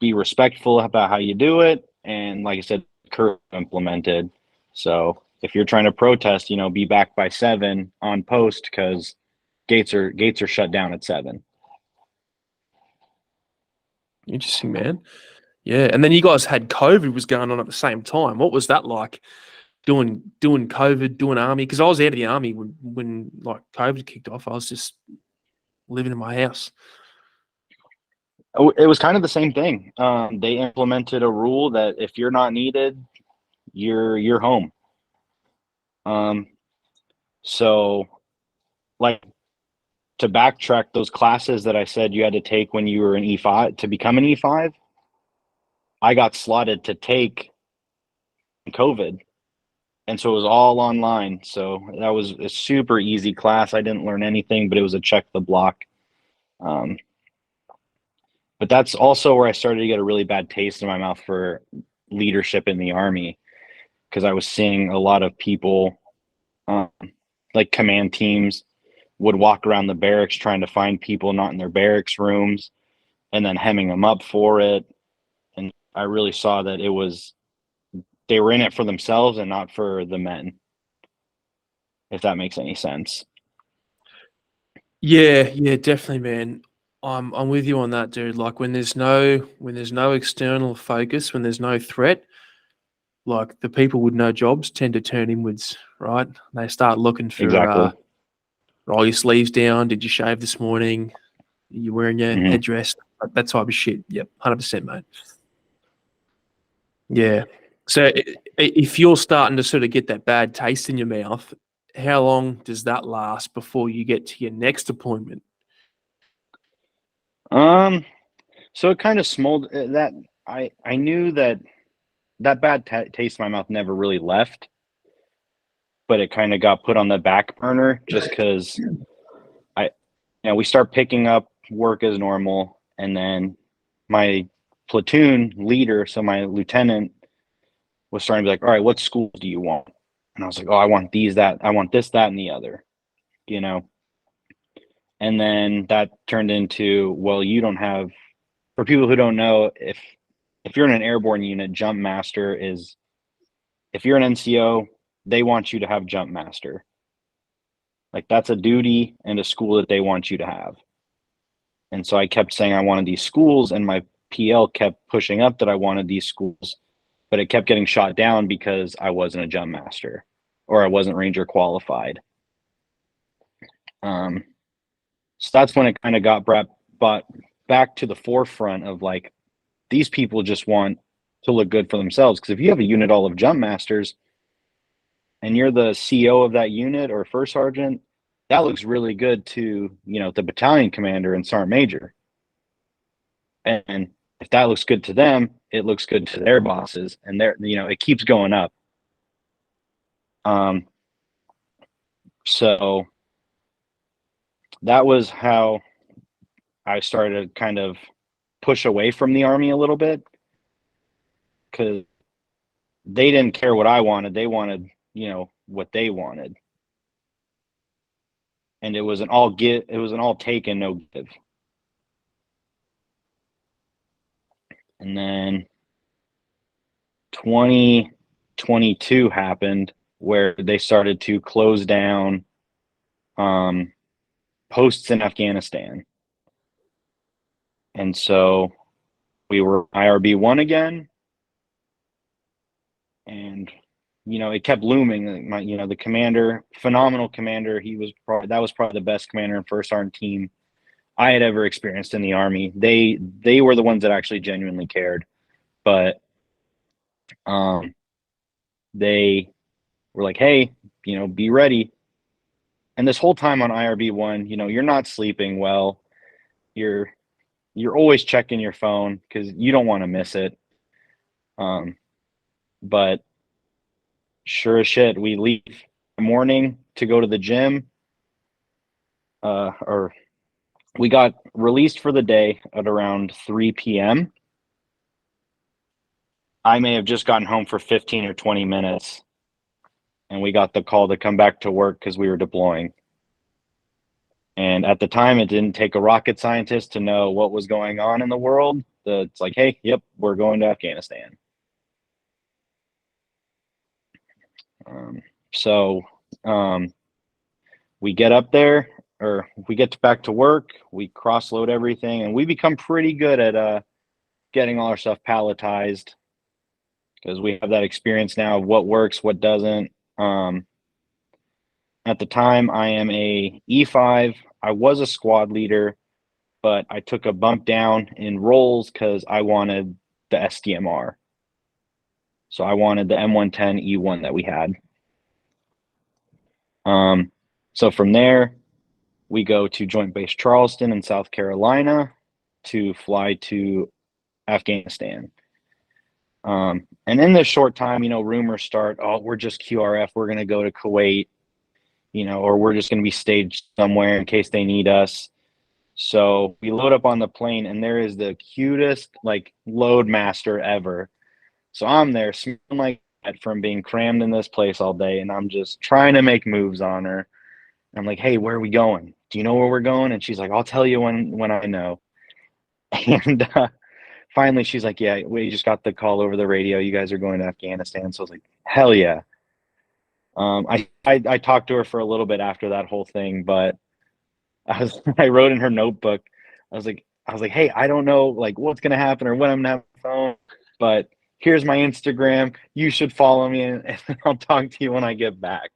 Be respectful about how you do it, and like I said, curfew implemented. So if you're trying to protest, be back by 7 on post, because gates are shut down at 7. Interesting, man. Yeah, and then you guys had COVID was going on at the same time. What was that like? Doing COVID, doing army? Because I was out of the army when like COVID kicked off. I was just living in my house. It was kind of the same thing. They implemented a rule that if you're not needed, you're home. So, like, to backtrack, those classes that I said you had to take when you were an E5 to become an E5, I got slotted to take COVID. And so it was all online. So that was a super easy class. I didn't learn anything, but it was a check the block. But that's also where I started to get a really bad taste in my mouth for leadership in the Army, because I was seeing a lot of people, like command teams, would walk around the barracks trying to find people not in their barracks rooms and then hemming them up for it. And I really saw that they were in it for themselves and not for the men, if that makes any sense. Yeah, definitely, man. I'm with you on that, dude. Like when there's no external focus, when there's no threat, like the people with no jobs tend to turn inwards, right? They start looking for Exactly. roll your sleeves down. Did you shave this morning? Are you wearing your Mhm. headdress? That type of shit. Yep, 100%, mate. Yeah. So if you're starting to sort of get that bad taste in your mouth, how long does that last before you get to your next appointment? So it kind of smoldered that I knew that bad taste in my mouth never really left, but it kind of got put on the back burner just because we start picking up work as normal, and then my platoon leader, so my lieutenant, was starting to be like, all right, what schools do you want? And I was like, oh, I want these, that, I want this, that, and the other, and then that turned into, well, you don't have, for people who don't know, if you're in an airborne unit, jump master is, if you're an NCO, they want you to have jump master. Like, that's a duty and a school that they want you to have. And so I kept saying I wanted these schools, and my PL kept pushing up that I wanted these schools, but it kept getting shot down because I wasn't a jump master or I wasn't ranger qualified. So that's when it kind of got brought back to the forefront of, like, these people just want to look good for themselves. Because if you have a unit all of jump masters and you're the CO of that unit or first sergeant, that looks really good to, the battalion commander and sergeant major. And if that looks good to them, it looks good to their bosses, and it keeps going up. So that was how I started to kind of push away from the Army a little bit, because they didn't care what I wanted. They wanted, what they wanted. And it was an all take and no give. And then 2022 happened, where they started to close down posts in Afghanistan. And so we were IRB-1 again, and it kept looming. The commander, phenomenal commander. That was probably the best commander and first sergeant team I had ever experienced in the Army. They were the ones that actually genuinely cared, but they were like, hey, be ready. And this whole time on IRB-1, you're not sleeping well. You're always checking your phone because you don't want to miss it. But sure as shit, we leave in the morning to go to the gym. Or we got released for the day at around 3 p.m. I may have just gotten home for 15 or 20 minutes, and we got the call to come back to work because we were deploying. And at the time, it didn't take a rocket scientist to know what was going on in the world. It's like, hey, yep, we're going to Afghanistan. So we get up there, or we get back to work, we cross-load everything, and we become pretty good at getting all our stuff palletized because we have that experience now of what works, what doesn't. At the time, I am a E5. I was a squad leader, but I took a bump down in roles because I wanted the SDMR. So I wanted the M110 E1 that we had. So from there, we go to Joint Base Charleston in South Carolina to fly to Afghanistan. And in this short time, rumors start, oh, we're just QRF, we're going to go to Kuwait, or we're just going to be staged somewhere in case they need us. So we load up on the plane, and there is the cutest, load master ever. So I'm there smelling like that from being crammed in this place all day, and I'm just trying to make moves on her. I'm like, hey, where are we going? Do you know where we're going? And she's like, I'll tell you when I know. And finally, she's like, yeah, we just got the call over the radio. You guys are going to Afghanistan. So I was like, hell yeah. I talked to her for a little bit after that whole thing, but I wrote in her notebook. I was like, hey, I don't know what's gonna happen or when I'm gonna have a phone, but here's my Instagram. You should follow me, and I'll talk to you when I get back.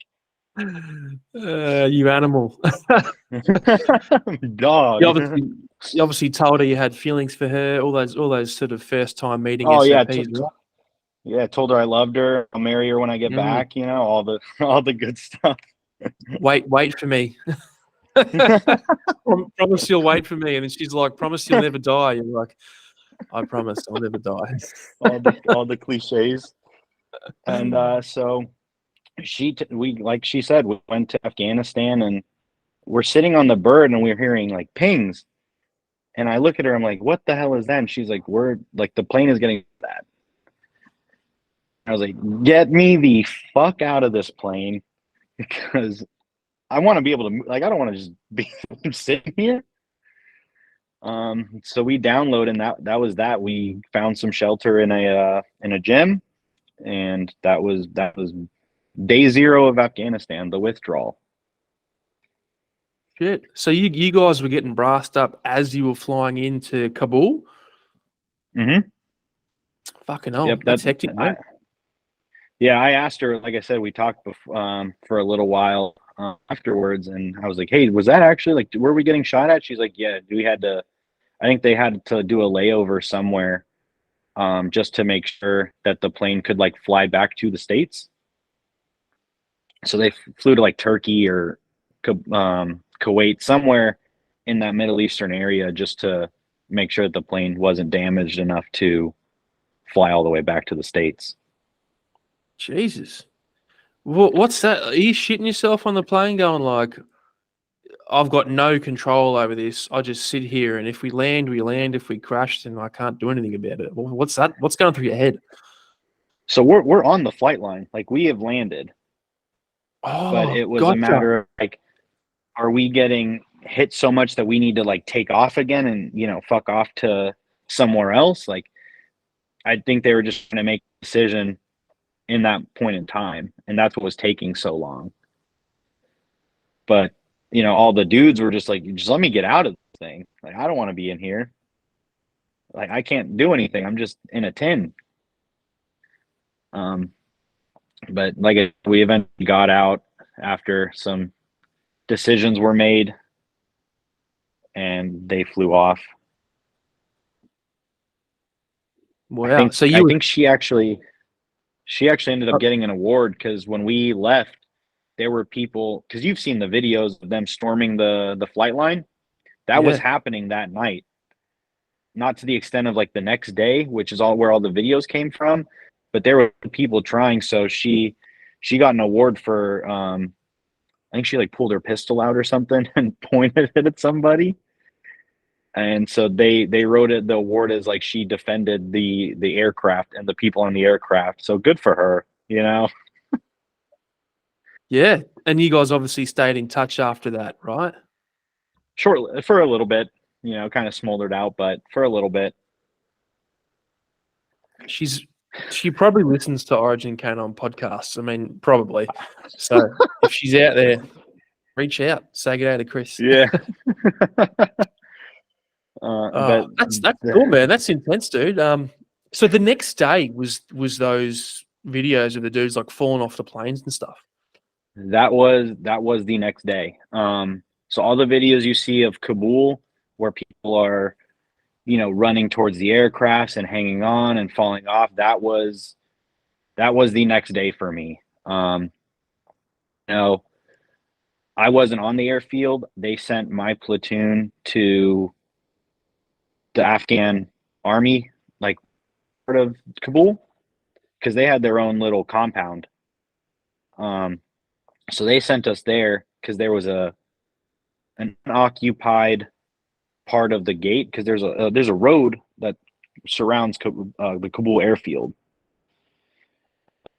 You animal. Dog. You obviously told her you had feelings for her. All those sort of first time meeting Oh SOPs. yeah, yeah. Told her I loved her. I'll marry her when I get back. All the good stuff. Wait for me. Promise you'll wait for me. And then she's like, promise you'll never die. You're like, I promise I'll never die. all the cliches. And so like she said, we went to Afghanistan, and we're sitting on the bird, and we're hearing pings. And I look at her, I'm like, what the hell is that? And she's like, the plane is getting that. I was like, get me the fuck out of this plane, because I want to be able to, I don't want to just be sitting here. So we download, and that was that. We found some shelter in a gym, and that was day 0 of Afghanistan, the withdrawal. Shit. So you guys were getting brassed up as you were flying into Kabul? Mm-hmm. Fucking hell. Yep, that's hectic, man. Yeah, I asked her, like I said, we talked before, for a little while afterwards, and I was like, hey, was that actually, were we getting shot at? She's like, yeah, I think they had to do a layover somewhere just to make sure that the plane could fly back to the States. So they flew to Turkey or Kuwait, somewhere in that Middle Eastern area, just to make sure that the plane wasn't damaged enough to fly all the way back to the States. Jesus. What's that? Are you shitting yourself on the plane going I've got no control over this. I just sit here, and if we land, we land. If we crash, then I can't do anything about it. What's that? What's going through your head? So we're on the flight line. We have landed. But it was a matter of are we getting hit so much that we need to take off again and fuck off to somewhere else? I think they were just going to make a decision in that point in time, and that's what was taking so long. But all the dudes were just just let me get out of this thing. I don't want to be in here. Like, I can't do anything. I'm just in a tin. But like, we eventually got out after some decisions were made, and they flew off. Wow. So I you were, think she actually ended up getting an award, because when we left, there were people, because you've seen the videos of them storming the flight line. That was yeah. happening that night. Not to the extent of like the next day, which is all where all the videos came from, but there were people trying. So she got an award for I think she like pulled her pistol out or something and pointed it at somebody. And so they wrote it, the award, as like she defended the aircraft and the people on the aircraft. So good for her, you know. Yeah. And you guys obviously stayed in touch after that, right? Short for a little bit, you know, kind of smoldered out, but for a little bit. She probably listens to Origin Canine podcasts. I mean, probably. So if she's out there, reach out, say good day to Chris. Yeah. Oh, But that's cool, man. That's intense, dude. So the next day was those videos of the dudes like falling off the planes and stuff. that was the next day. So all the videos you see of Kabul, where people are, you know, running towards the aircrafts and hanging on and falling off, that was the next day for me. You know, I wasn't on the airfield. They sent my platoon to the Afghan army, like part of Kabul, because they had their own little compound. Um, so they sent us there because there was an unoccupied part of the gate, because there's a road that surrounds the Kabul airfield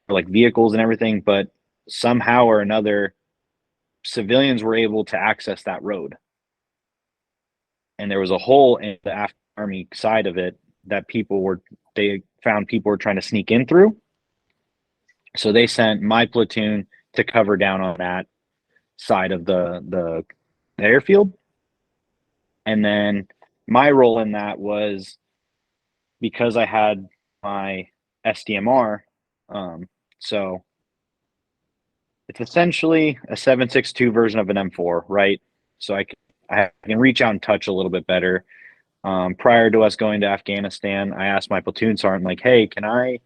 for like vehicles and everything, but somehow or another, civilians were able to access that road, and there was a hole in the Afghan army side of it that they found people were trying to sneak in through. So they sent my platoon to cover down on that side of the airfield, and then my role in that was, because I had my SDMR. So it's essentially a 7.62 version of an M4, right? So I can reach out and touch a little bit better. Prior to us going to Afghanistan, I asked my platoon sergeant, like, hey, can I,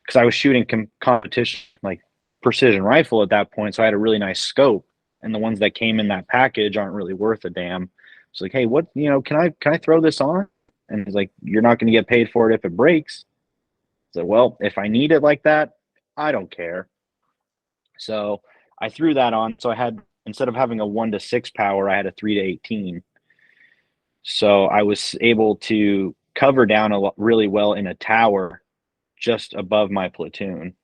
because I was shooting competition, like precision rifle at that point. So I had a really nice scope, and the ones that came in that package aren't really worth a damn. It's like, hey, what, can I throw this on? And he's like, you're not going to get paid for it if it breaks. So, well, if I need it like that, I don't care. So I threw that on. So I had, instead of having a 1-6 power, I had a 3-18. So I was able to cover down really well in a tower just above my platoon.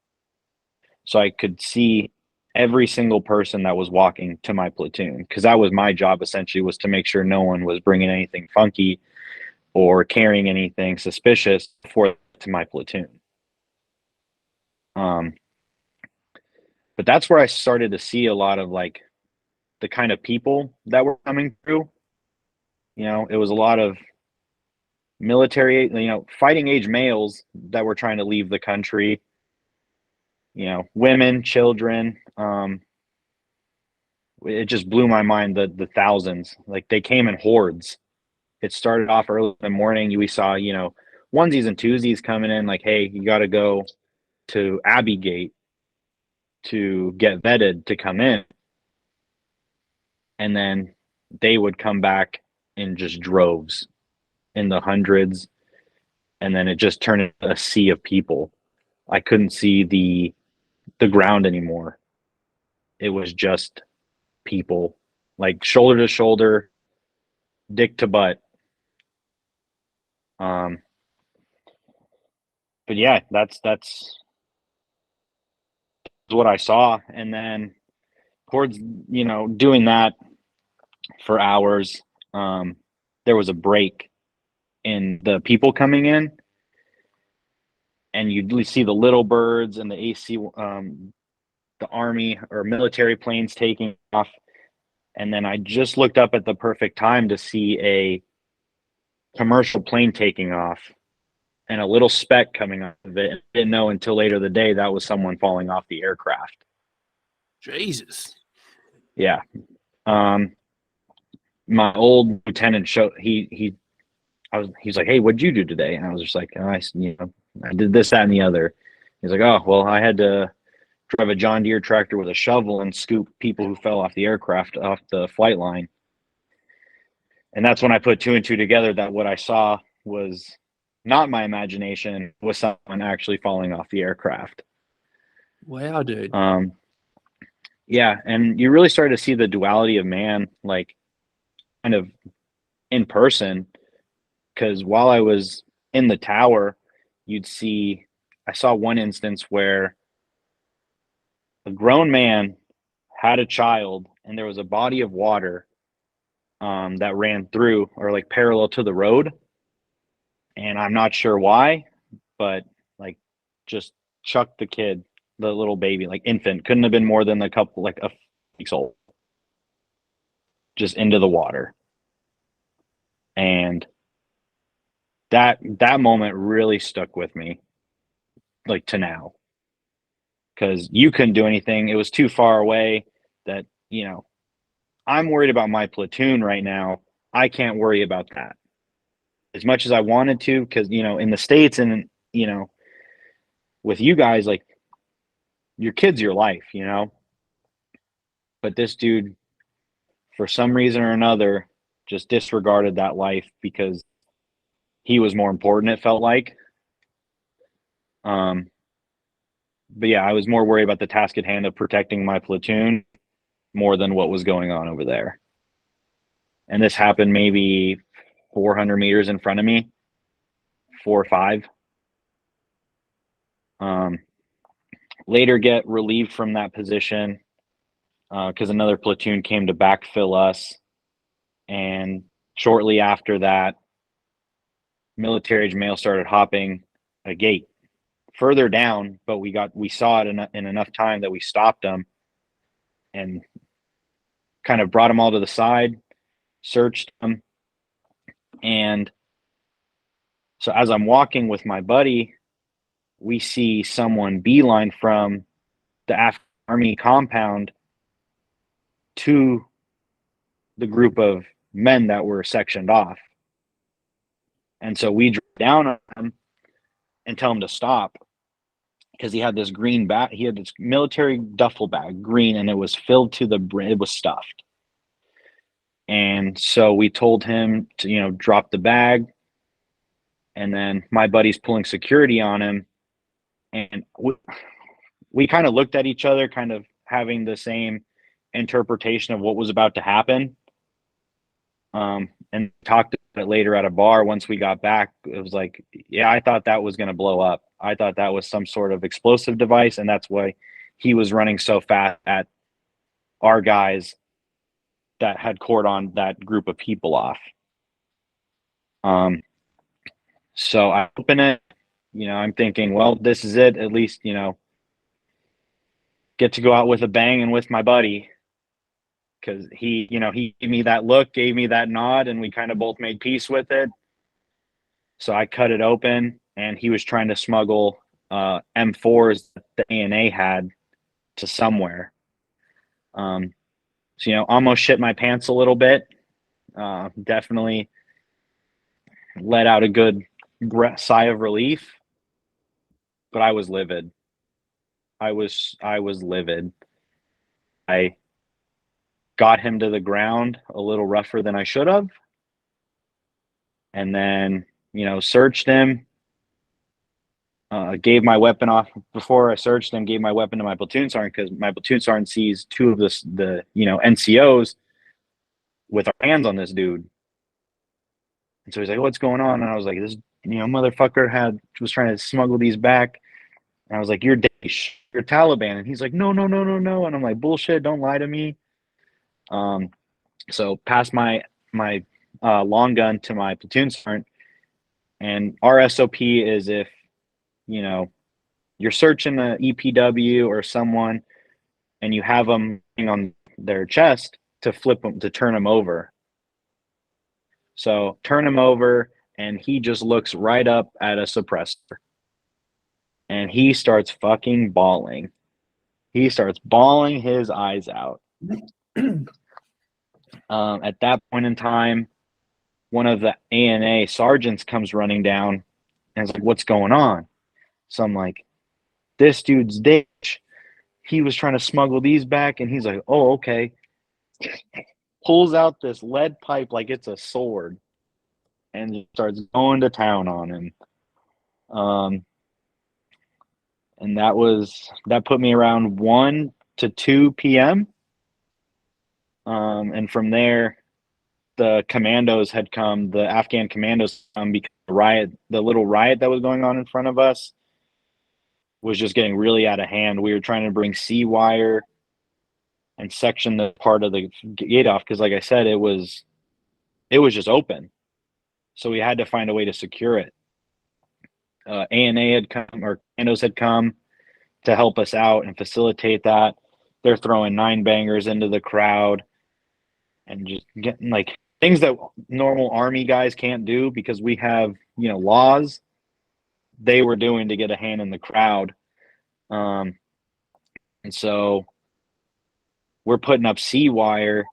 So I could see every single person that was walking to my platoon, because that was my job, essentially, was to make sure no one was bringing anything funky or carrying anything suspicious to my platoon. But that's where I started to see a lot of like the kind of people that were coming through. You know, it was a lot of military, fighting age males that were trying to leave the country, women, children. It just blew my mind, the thousands. Like, they came in hordes. It started off early in the morning. We saw, onesies and twosies coming in, like, hey, you got to go to Abbey Gate to get vetted to come in. And then they would come back in just droves, in the hundreds. And then it just turned into a sea of people. I couldn't see the ground anymore. It was just people, like shoulder to shoulder, dick to butt. But yeah, that's what I saw. And then towards, doing that for hours, there was a break in the people coming in, and you'd see the little birds and the AC, the army or military planes taking off. And then I just looked up at the perfect time to see commercial plane taking off and a little speck coming off of it. I didn't know until later the day that was someone falling off the aircraft. Jesus. Yeah. My old lieutenant he's like, "Hey, what'd you do today?" And I was just like, "Oh, I did this, that, and the other." He's like, "Oh, well, I had to drive a John Deere tractor with a shovel and scoop people who fell off the aircraft off the flight line." And that's when I put two and two together, that what I saw was not my imagination, was someone actually falling off the aircraft. Wow, dude. Yeah, and you really start to see the duality of man, like, kind of in person, because while I was in the tower, I saw one instance where a grown man had a child, and there was a body of water that ran through, or like parallel to the road, and I'm not sure why, but like just chucked the little baby, like infant, couldn't have been more than a weeks old, just into the water. And that moment really stuck with me, like, to now, because you couldn't do anything. It was too far away. That, I'm worried about my platoon right now. I can't worry about that as much as I wanted to, because, in the States, and, with you guys, like, your kid's your life, but this dude, for some reason or another, just disregarded that life because he was more important, it felt like. But yeah, I was more worried about the task at hand of protecting my platoon more than what was going on over there. And this happened maybe 400 meters in front of me, 4 or 5. Later get relieved from that position because another platoon came to backfill us. And shortly after that, military-age male started hopping a gate further down, but we saw it in enough time that we stopped them and kind of brought them all to the side, searched them. And so as I'm walking with my buddy, we see someone beeline from the Afghan Army compound to the group of men that were sectioned off. And so we drive down on him and tell him to stop, because he had this green bag. He had this military duffel bag, green, and it was filled to the brim. It was stuffed. And so we told him to, drop the bag. And then my buddy's pulling security on him. And we kind of looked at each other, kind of having the same interpretation of what was about to happen. And talked about it later at a bar once we got back. It was like, yeah, I thought that was going to blow up. I thought that was some sort of explosive device, and that's why he was running so fast at our guys that had cordoned that group of people off. So I open it, I'm thinking, well, this is it. At least, get to go out with a bang and with my buddy. Because he gave me that look, gave me that nod, and we kind of both made peace with it. So I cut it open, and he was trying to smuggle M4s that the ANA had to somewhere. So, almost shit my pants a little bit. Definitely let out a good sigh of relief, but I was livid. I was livid. I got him to the ground a little rougher than I should have, and then, searched him. Gave my weapon off before I searched him. Gave my weapon to my platoon sergeant, because my platoon sergeant sees two of the NCOs with our hands on this dude, and so he's like, "What's going on?" And I was like, "This motherfucker was trying to smuggle these back." And I was like, "You're Daesh, you're Taliban," and he's like, "No, no, no, no, no." And I'm like, "Bullshit! Don't lie to me." So passed my long gun to my platoon sergeant, and our SOP is, if you're searching an EPW or someone and you have them on their chest, to flip them, to turn them over. So turn them over, and he just looks right up at a suppressor, and he starts fucking bawling. He starts bawling his eyes out. At that point in time, one of the ANA sergeants comes running down and is like, "What's going on?" So I'm like, "This dude's ditch. He was trying to smuggle these back," and he's like, "Oh, okay." Pulls out this lead pipe like it's a sword and just starts going to town on him. And that put me around 1 to 2 p.m. And from there, the commandos had come, the Afghan commandos come, because the little riot that was going on in front of us was just getting really out of hand. We were trying to bring C wire and section the part of the gate off because, like I said, it was just open, so we had to find a way to secure it. ANA had come, or commandos had come to help us out and facilitate that. They're throwing 9-bangers into the crowd and just getting like things that normal army guys can't do because we have, laws. They were doing to get a hand in the crowd. And so we're putting up C wire,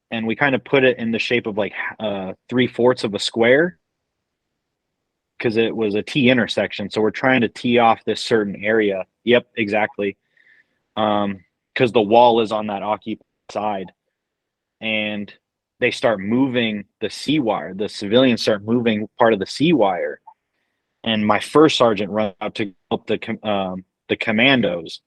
and we kind of put it in the shape of like 3/4 of a square because it was a T intersection. So we're trying to tee off this certain area. Yep, exactly. Because the wall is on that occupied side. And they start moving the C wire. The civilians start moving part of the C wire. And my first sergeant runs out to help the commandos.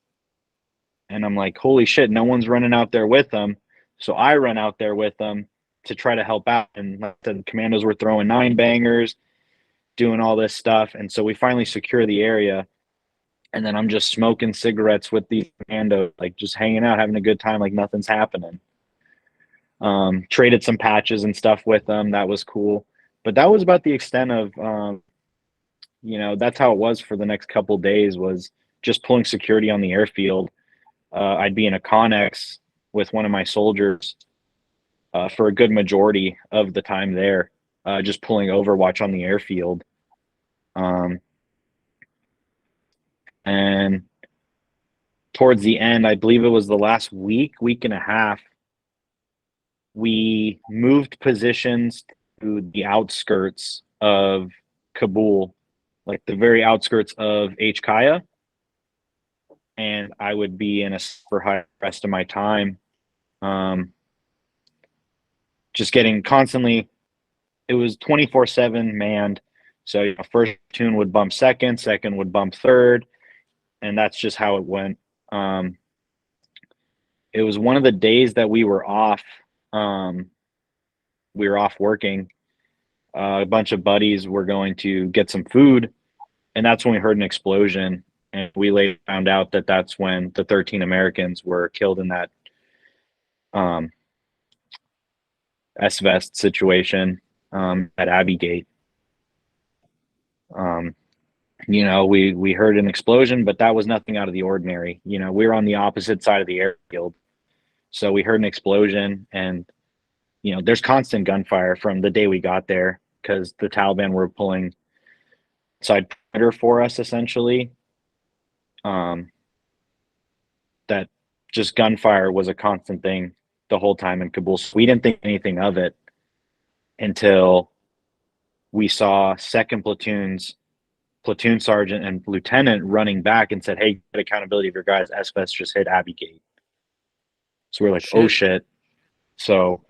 And I'm like, holy shit, no one's running out there with them. So I run out there with them to try to help out. And like the commandos were throwing 9-bangers, doing all this stuff. And so we finally secure the area. And then I'm just smoking cigarettes with these commandos, like just hanging out, having a good time, like nothing's happening. Traded some patches and stuff with them. That was cool. But that was about the extent of, that's how it was for the next couple days, was just pulling security on the airfield. I'd be in a Connex with one of my soldiers for a good majority of the time there, just pulling overwatch on the airfield. And towards the end, I believe it was the last week and a half, we moved positions to the outskirts of Kabul, like the very outskirts of HKIA. And I would be in a for high rest of my time. Just getting constantly, it was 24/7 manned. So first platoon would bump second would bump third, and that's just how it went. It was one of the days that we were off. We were off working. A bunch of buddies were going to get some food, and that's when we heard an explosion. And we later found out that that's when the 13 Americans were killed in that S-Vest situation at Abbey Gate. We heard an explosion, but that was nothing out of the ordinary. We were on the opposite side of the airfield. So we heard an explosion, and, there's constant gunfire from the day we got there because the Taliban were pulling side perimeter for us, essentially. That just gunfire was a constant thing the whole time in Kabul. So we didn't think anything of it until we saw second platoon's platoon sergeant and lieutenant running back and said, "Hey, get accountability of your guys. S-Vest just hit Abbey Gate." So we're like, "Oh shit." So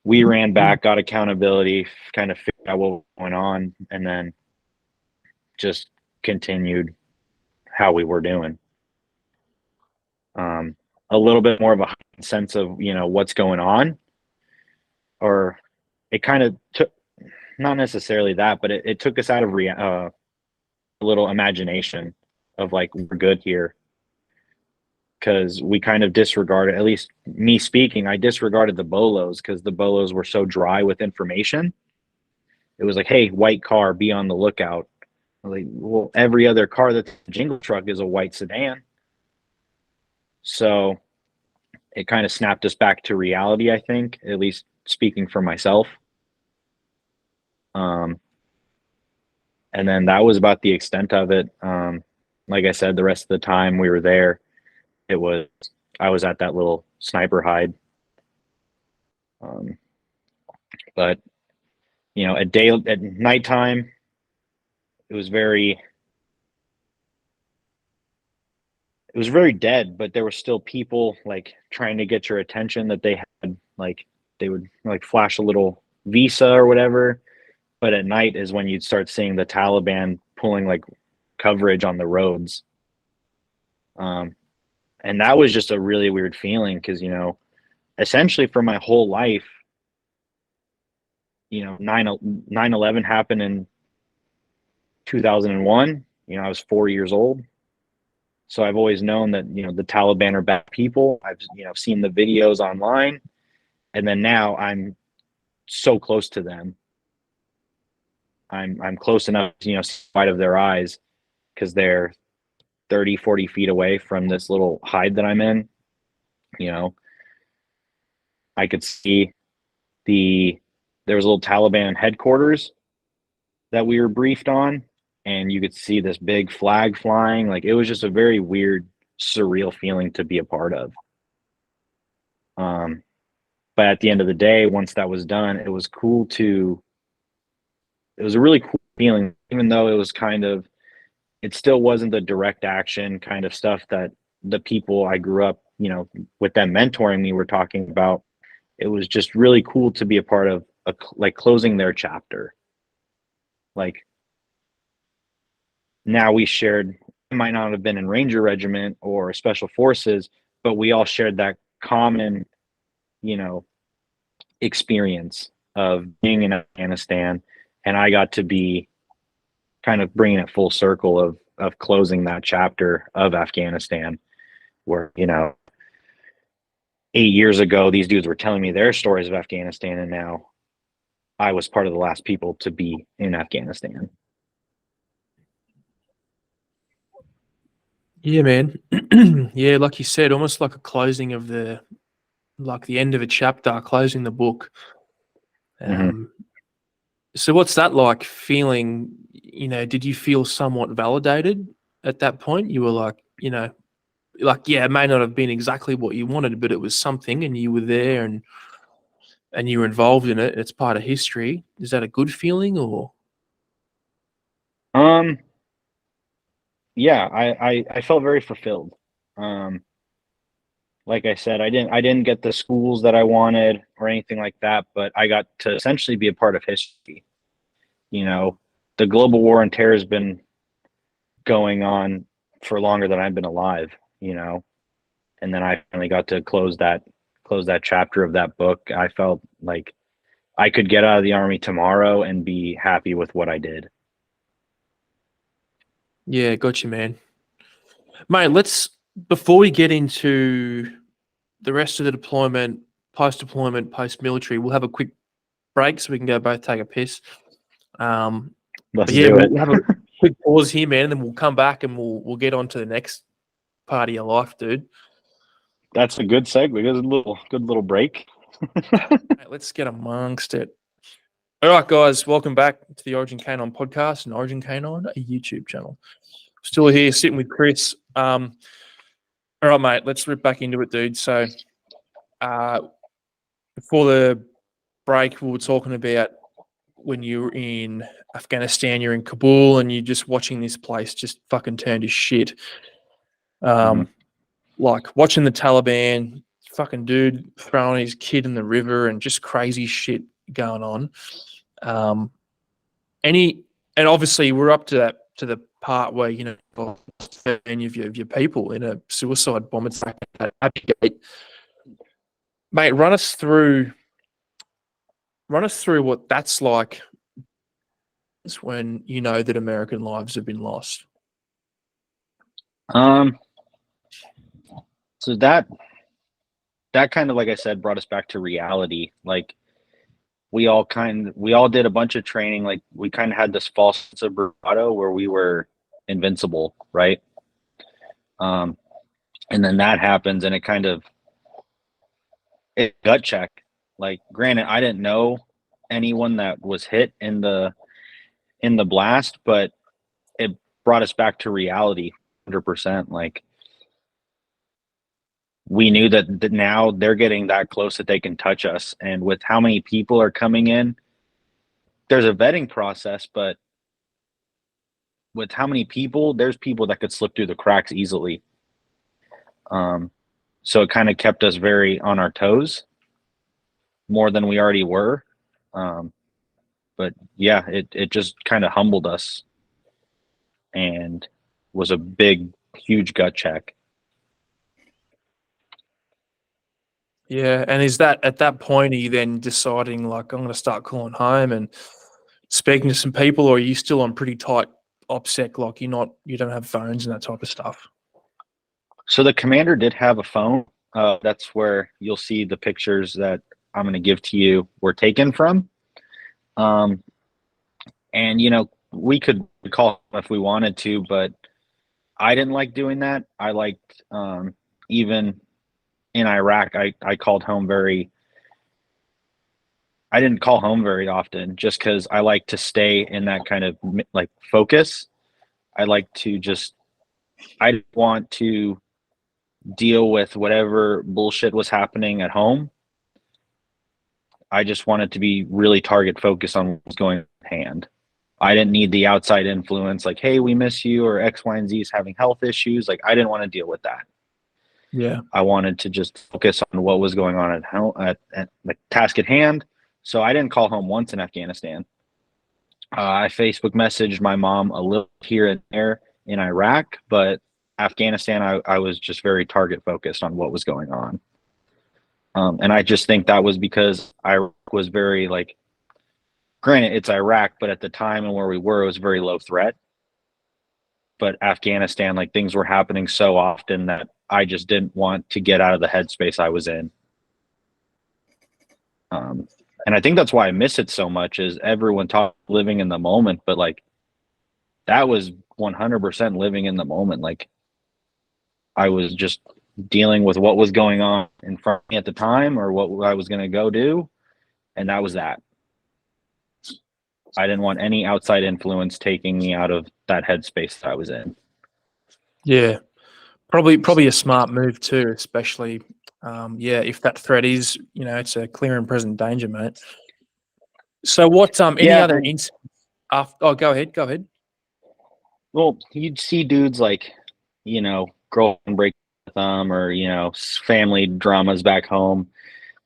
we ran back, got accountability, kind of figured out what was going on, and then just continued how we were doing. A little bit more of a sense of, what's going on, or it kind of took, not necessarily that, but it took us out of a little imagination of like, we're good here. Because we kind of disregarded, at least me speaking, I disregarded the bolos because the bolos were so dry with information. It was like, hey, white car, be on the lookout. Like, well, every other car that's a jingle truck is a white sedan. So it kind of snapped us back to reality, I think, at least speaking for myself. And then that was about the extent of it. Like I said, the rest of the time we were there, I was at that little sniper hide. But at nighttime, it was very dead, but there were still people like trying to get your attention that they had, like they would like flash a little visa or whatever. But at night is when you'd start seeing the Taliban pulling like coverage on the roads. And that was just a really weird feeling because, essentially for my whole life, 9/11 happened in 2001. I was 4 years old. So I've always known that, the Taliban are bad people. I've, seen the videos online. And then now I'm so close to them. I'm close enough, sight of their eyes because they're 30, 40 feet away from this little hide that I'm in. I could see there was a little Taliban headquarters that we were briefed on, and you could see this big flag flying. Like, it was just a very weird, surreal feeling to be a part of. But at the end of the day, once that was done, it was a really cool feeling, even though it still wasn't the direct action kind of stuff that the people I grew up, with them mentoring me were talking about. It was just really cool to be a part of like closing their chapter. Like, now we shared, it might not have been in Ranger Regiment or Special Forces, but we all shared that common, experience of being in Afghanistan. And I got to be kind of bringing it full circle of closing that chapter of Afghanistan, where, 8 years ago, these dudes were telling me their stories of Afghanistan, and now I was part of the last people to be in Afghanistan. Yeah, man. Yeah, like you said, almost like a closing of the end of a chapter, closing the book. So what's that like feeling? Did you feel somewhat validated at that point? You were like, yeah, it may not have been exactly what you wanted, but it was something, and you were there, and you were involved in it. It's part of history. Is that a good feeling, or? Yeah, I felt very fulfilled. Like I said, I didn't get the schools that I wanted or anything like that, but I got to essentially be a part of history. The global war on terror has been going on for longer than I've been alive, and then I finally got to close that chapter of that book. I felt like I could get out of the Army tomorrow and be happy with what I did. Yeah, got you, man. Mate, before we get into the rest of the deployment, post-deployment, post-military, we'll have a quick break so we can go both take a piss. Let's But yeah, do it. we'll have a quick pause here, man, and then we'll come back and we'll get on to the next part of your life, dude. That's a good segue. Good little break. Right, let's get amongst it. All right, guys, welcome back to the Origin Canine podcast and Origin Canine, a YouTube channel. Still here sitting with Chris. All right, mate, let's rip back into it, dude. So before the break, we were talking about when you were in Afghanistan, you're in Kabul, and you're just watching this place just fucking turn to shit. Like watching the Taliban, fucking dude throwing his kid in the river, and just crazy shit going on. And obviously we're up to the part where 13 of your people in a suicide bomb attack at Abbey Gate. Mate, run us through what that's like when you know that American lives have been lost. So that kind of, like I said, brought us back to reality. Like, we all did a bunch of training. Like, we kind of had this false sense of bravado where we were invincible, right? And then that happens, and it gut check. Like, granted, I didn't know anyone that was hit in the in the blast, but it brought us back to reality 100%. Like, we knew that now they're getting that close that they can touch us. And with how many people are coming in, there's a vetting process, but with how many people, there's people that could slip through the cracks easily. So it kind of kept us very on our toes more than we already were. But yeah, it just kind of humbled us and was a big, huge gut check. Yeah, and is that at that point, are you then deciding like I'm going to start calling home and speaking to some people, or are you still on pretty tight OPSEC? Like you don't have phones and that type of stuff. So the commander did have a phone. That's where you'll see the pictures that I'm going to give to you were taken from. And we could call him if we wanted to, but I didn't like doing that. I liked, even in Iraq, I called home I didn't call home very often just because I like to stay in that kind of like focus. I like to I want to deal with whatever bullshit was happening at home. I just wanted to be really target focused on what's going on at hand. I didn't need the outside influence like, hey, we miss you, or X, Y, and Z is having health issues. Like, I didn't want to deal with that. Yeah. I wanted to just focus on what was going on at home, at the task at hand. So I didn't call home once in Afghanistan. I Facebook messaged my mom a little here and there in Iraq, but Afghanistan, I was just very target focused on what was going on. And I just think that was because Iraq was very, like, granted, it's Iraq, but at the time and where we were, it was very low threat. But Afghanistan, like, things were happening so often that I just didn't want to get out of the headspace I was in. And I think that's why I miss it so much, is everyone talks living in the moment, but like, that was 100% living in the moment. Like, I was just dealing with what was going on in front of me at the time, or what I was going to go do. And that was that. I didn't want any outside influence taking me out of that headspace that I was in. Yeah. Probably a smart move too, especially, if that threat is, it's a clear and present danger, mate. So what, any Yeah. other incidents? Go ahead. Well, you'd see dudes like, girlfriend break with them, or, family dramas back home,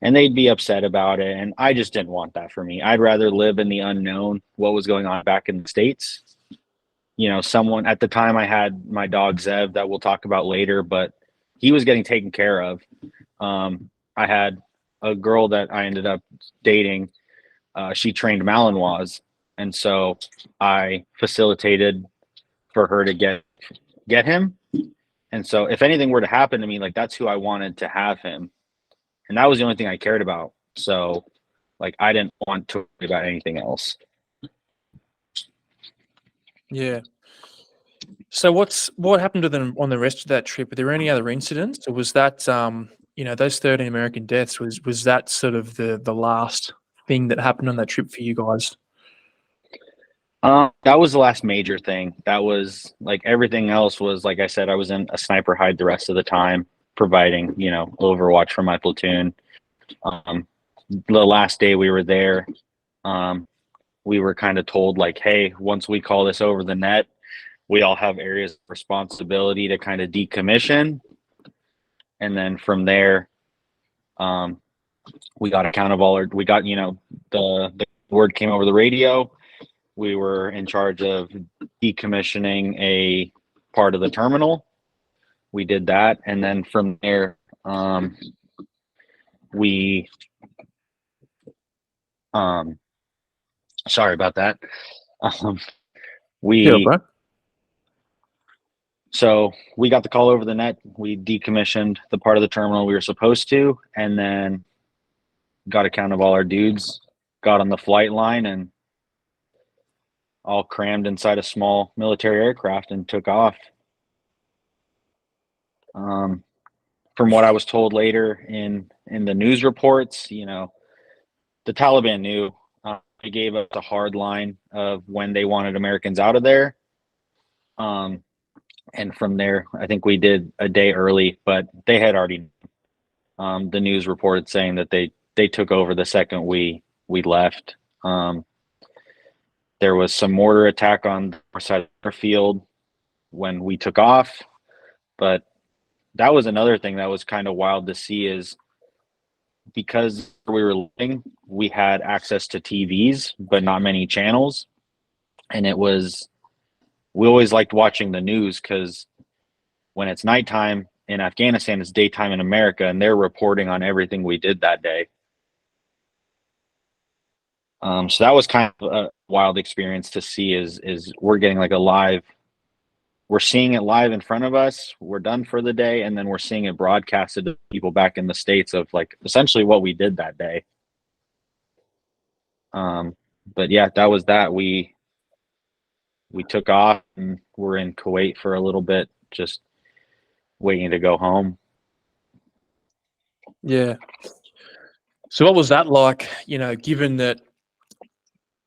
and they'd be upset about it. And I just didn't want that for me. I'd rather live in the unknown, what was going on back in the States. Someone at the time, I had my dog Zev that we'll talk about later, but he was getting taken care of. I had a girl that I ended up dating. She trained Malinois, and so I facilitated for her to get him. And so if anything were to happen to me, like, that's who I wanted to have him. And that was the only thing I cared about. So, like, I didn't want to worry about anything else. Yeah. So what happened to them on the rest of that trip? Were there any other incidents, or was that those 13 American deaths, was that sort of the last thing that happened on that trip for you guys? That was the last major thing. That was, like, everything else was, like I said, I was in a sniper hide the rest of the time, providing, overwatch for my platoon. The last day we were there, we were kind of told, like, hey, once we call this over the net, we all have areas of responsibility to kind of decommission. And then from there, we got we got, the word came over the radio. We were in charge of decommissioning a part of the terminal. We did that. And then from there, sorry about that. So we got the call over the net. We decommissioned the part of the terminal we were supposed to, and then got a count of all our dudes, got on the flight line, and all crammed inside a small military aircraft and took off. From what I was told later in the news reports, the Taliban knew gave us a hard line of when they wanted Americans out of there. And from there, I think we did a day early, but they had already, the news reported saying that they took over the second we left. There was some mortar attack on our side of our field when we took off, but that was another thing that was kind of wild to see is because we were living, we had access to TVs, but not many channels. And we always liked watching the news because when it's nighttime in Afghanistan, it's daytime in America, and they're reporting on everything we did that day. So that was kind of a wild experience to see is we're getting like we're seeing it live in front of us. We're done for the day. And then we're seeing it broadcasted to people back in the States of like essentially what we did that day. But yeah, that was that. We took off and we're in Kuwait for a little bit, just waiting to go home. Yeah. So what was that like, given that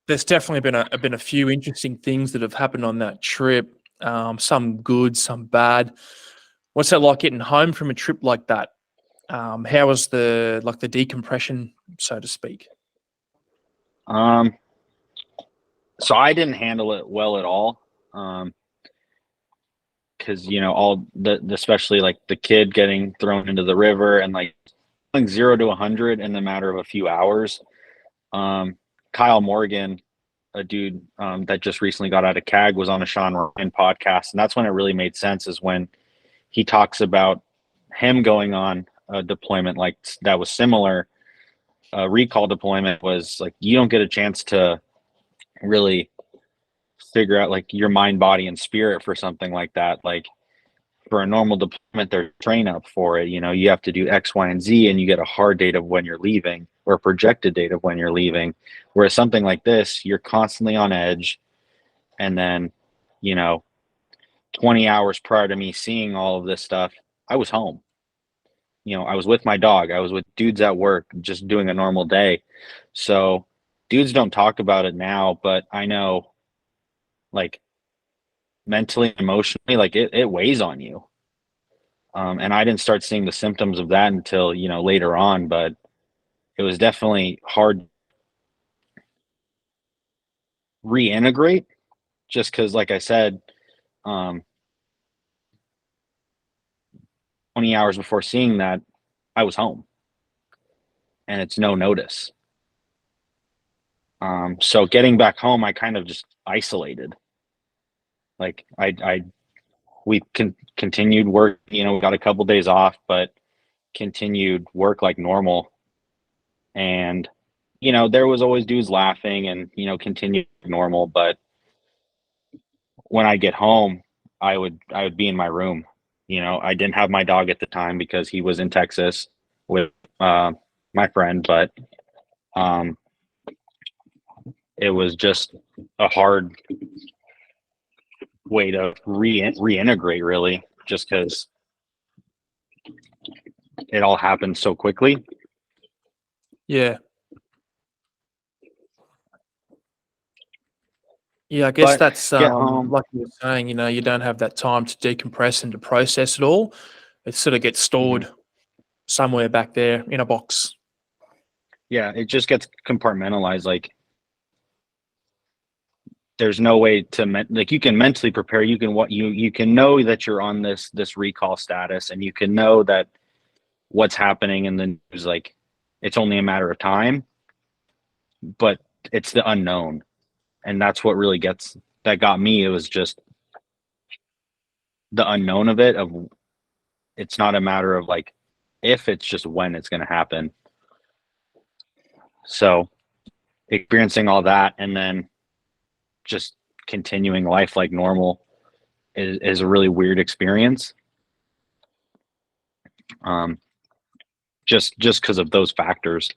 there's definitely been a few interesting things that have happened on that trip, some good, some bad. What's that like getting home from a trip like that? How was the decompression, so to speak? So I didn't handle it well at all. Cause all especially like the kid getting thrown into the river and like 0 to 100 in the matter of a few hours. Kyle Morgan, a dude that just recently got out of CAG, was on a Sean Ryan podcast, and that's when it really made sense. Is when he talks about him going on a deployment like that was similar. Recall deployment was like you don't get a chance to really figure out like your mind, body, and spirit for something like that. Like for a normal deployment, they're train up for it. You have to do X, Y, and Z, and you get a hard date of when you're leaving or a projected date of when you're leaving. Whereas something like this, you're constantly on edge. And then, 20 hours prior to me seeing all of this stuff, I was home. I was with my dog. I was with dudes at work, just doing a normal day. So dudes don't talk about it now, but I know like mentally, emotionally, like it weighs on you. And I didn't start seeing the symptoms of that until, later on, but it was definitely hard to reintegrate just because, like I said, 20 hours before seeing that, I was home and it's no notice. So getting back home, I kind of just isolated. Like we continued work, we got a couple days off, but continued work like normal. And, there was always dudes laughing and, continued normal. But when I get home, I would be in my room. I didn't have my dog at the time because he was in Texas with my friend, but it was just a hard way to reintegrate, really, just because it all happened so quickly. Yeah. Yeah, I guess But that's get home. like you were saying, you don't have that time to decompress and to process it all. It sort of gets stored somewhere back there in a box. Yeah, it just gets compartmentalized. Like there's no way to like you can mentally prepare. You can you can know that you're on this recall status, and you can know that what's happening in the news, like it's only a matter of time, but it's the unknown. And that's what really got me. It was just the unknown of it, of it's not a matter of like if, it's just when it's going to happen. So experiencing all that and then just continuing life like normal is a really weird experience. Just because of those factors.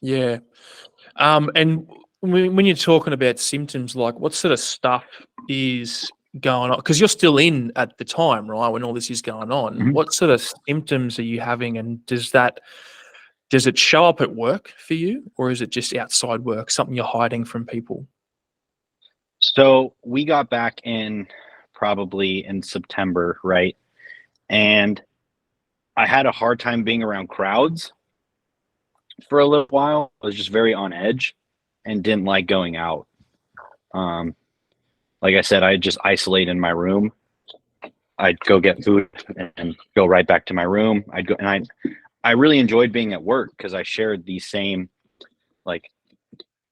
Yeah. And when you're talking about symptoms, like what sort of stuff is going on? Because you're still in at the time, right? When all this is going on, Mhm. what sort of symptoms are you having? And does that Does it show up at work for you, or is it just outside work, something you're hiding from people? So we got back in probably in September, right? And I had a hard time being around crowds for a little while. I was just very on edge and didn't like going out. Um, like I said, I'd just isolate in my room. I'd go get food and go right back to my room. I'd go, and I really enjoyed being at work because I shared the same, like,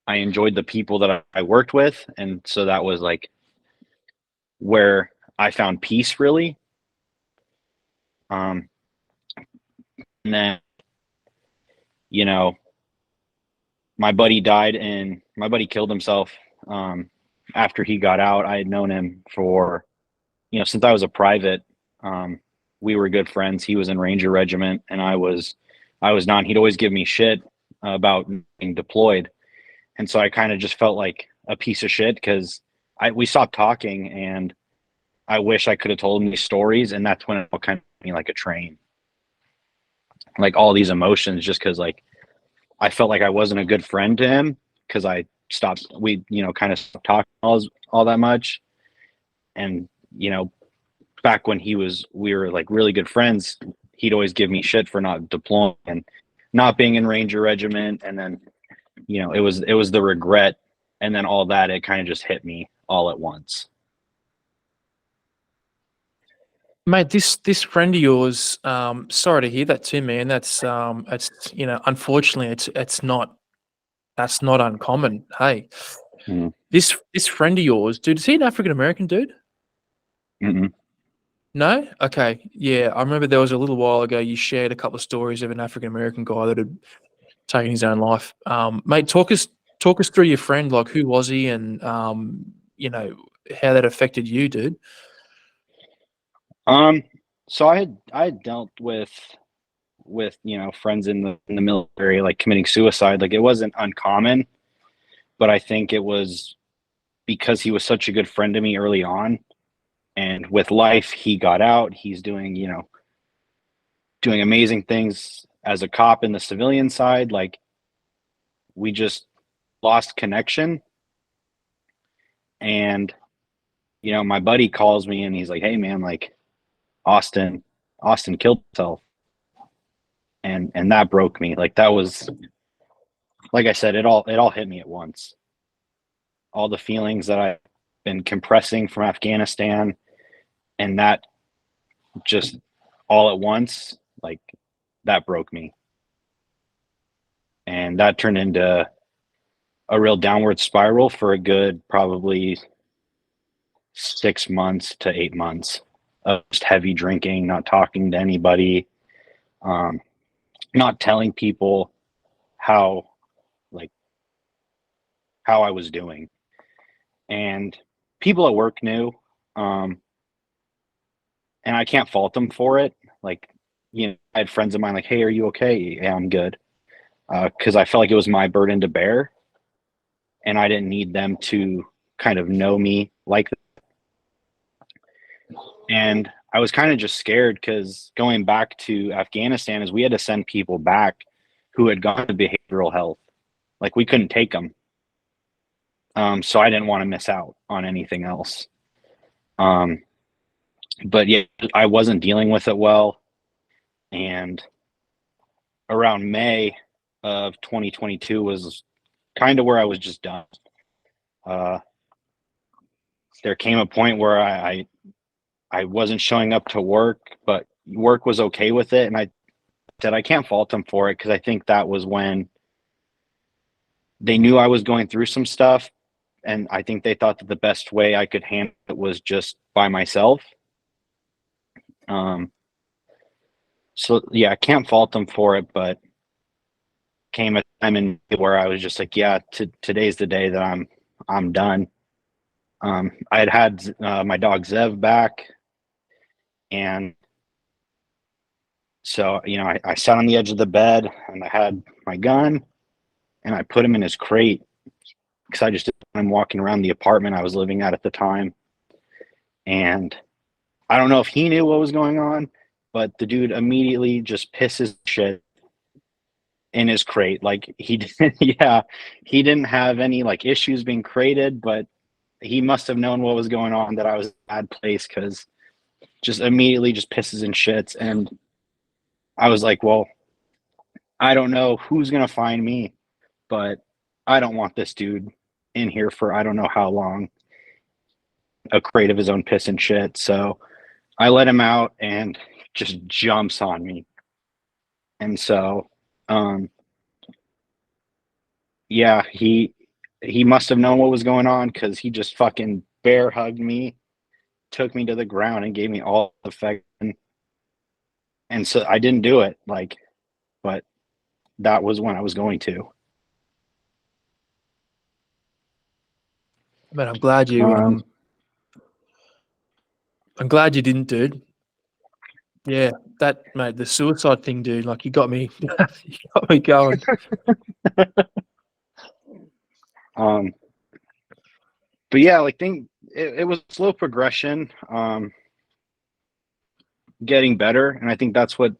I enjoyed the people that I worked with. And so that was like where I found peace, really. And then, you know, my buddy killed himself after he got out. I had known him for, since I was a private. We were good friends. He was in Ranger Regiment and I was not. He'd always give me shit about being deployed. And so I kind of just felt like a piece of shit because we stopped talking, and I wish I could have told him these stories. And that's when it all kind of hit me like a train, like all these emotions, just because like I felt like I wasn't a good friend to him because we kind of stopped talking all that much. And, back when we were like really good friends, he'd always give me shit for not deploying and not being in Ranger Regiment. And then, it was the regret, and then all that, it kind of just hit me all at once. Mate, this friend of yours, sorry to hear that too, man. That's unfortunately that's not uncommon. Hey, this friend of yours, dude, is he an African American dude? Mm-mm. No? Okay. Yeah, I remember there was a little while ago you shared a couple of stories of an African American guy that had taken his own life. Mate, talk us through your friend. Like, who was he, and how that affected you, dude. So I had dealt with friends in the military like committing suicide. Like, it wasn't uncommon, but I think it was because he was such a good friend to me early on. And with life, he got out. He's doing amazing things as a cop in the civilian side. Like, we just lost connection. And, my buddy calls me and he's like, "Hey man, like Austin killed himself." And that broke me. Like, that was, like I said, it all hit me at once. All the feelings that I've been compressing from Afghanistan, and that just all at once, like, that broke me. And that turned into a real downward spiral for a good probably 6 months to 8 months of just heavy drinking, not talking to anybody, not telling people how I was doing. And people at work knew, and I can't fault them for it. Like, I had friends of mine like, "Hey, are you okay?" "Yeah, I'm good." Because I felt like it was my burden to bear, and I didn't need them to kind of know me like that. And I was kind of just scared because going back to Afghanistan is we had to send people back who had gone to behavioral health. Like, we couldn't take them. So I didn't want to miss out on anything else. But yeah, I wasn't dealing with it well. And around May of 2022 was kind of where I was just done. There came a point where I wasn't showing up to work, but work was okay with it. And I said, I can't fault them for it, because I think that was when they knew I was going through some stuff. And I think they thought that the best way I could handle it was just by myself. So yeah, I can't fault them for it, but came a time in where I was just like, yeah, today's the day that I'm done. I had my dog Zev back, and so I sat on the edge of the bed and I had my gun and I put him in his crate because I just didn't want him walking around the apartment I was living at the time. And I don't know if he knew what was going on, but the dude immediately just pisses shit in his crate. Like he didn't, yeah, he didn't have any like issues being created, but he must have known what was going on, that I was in a bad place, because just immediately just pisses and shits. And I was like, well, I don't know who's going to find me, but I don't want this dude in here for I don't know how long, a crate of his own piss and shit. So I let him out and just jumps on me. And so, yeah, he must have known what was going on, because he just fucking bear hugged me, took me to the ground, and gave me all the affection. And so I didn't do it, like, but that was when I was going to. But I'm glad you. I'm glad you didn't, dude. Yeah, that mate, the suicide thing, dude. Like you got me, you got me going. But yeah, like it was a slow progression, getting better, and I think that's what,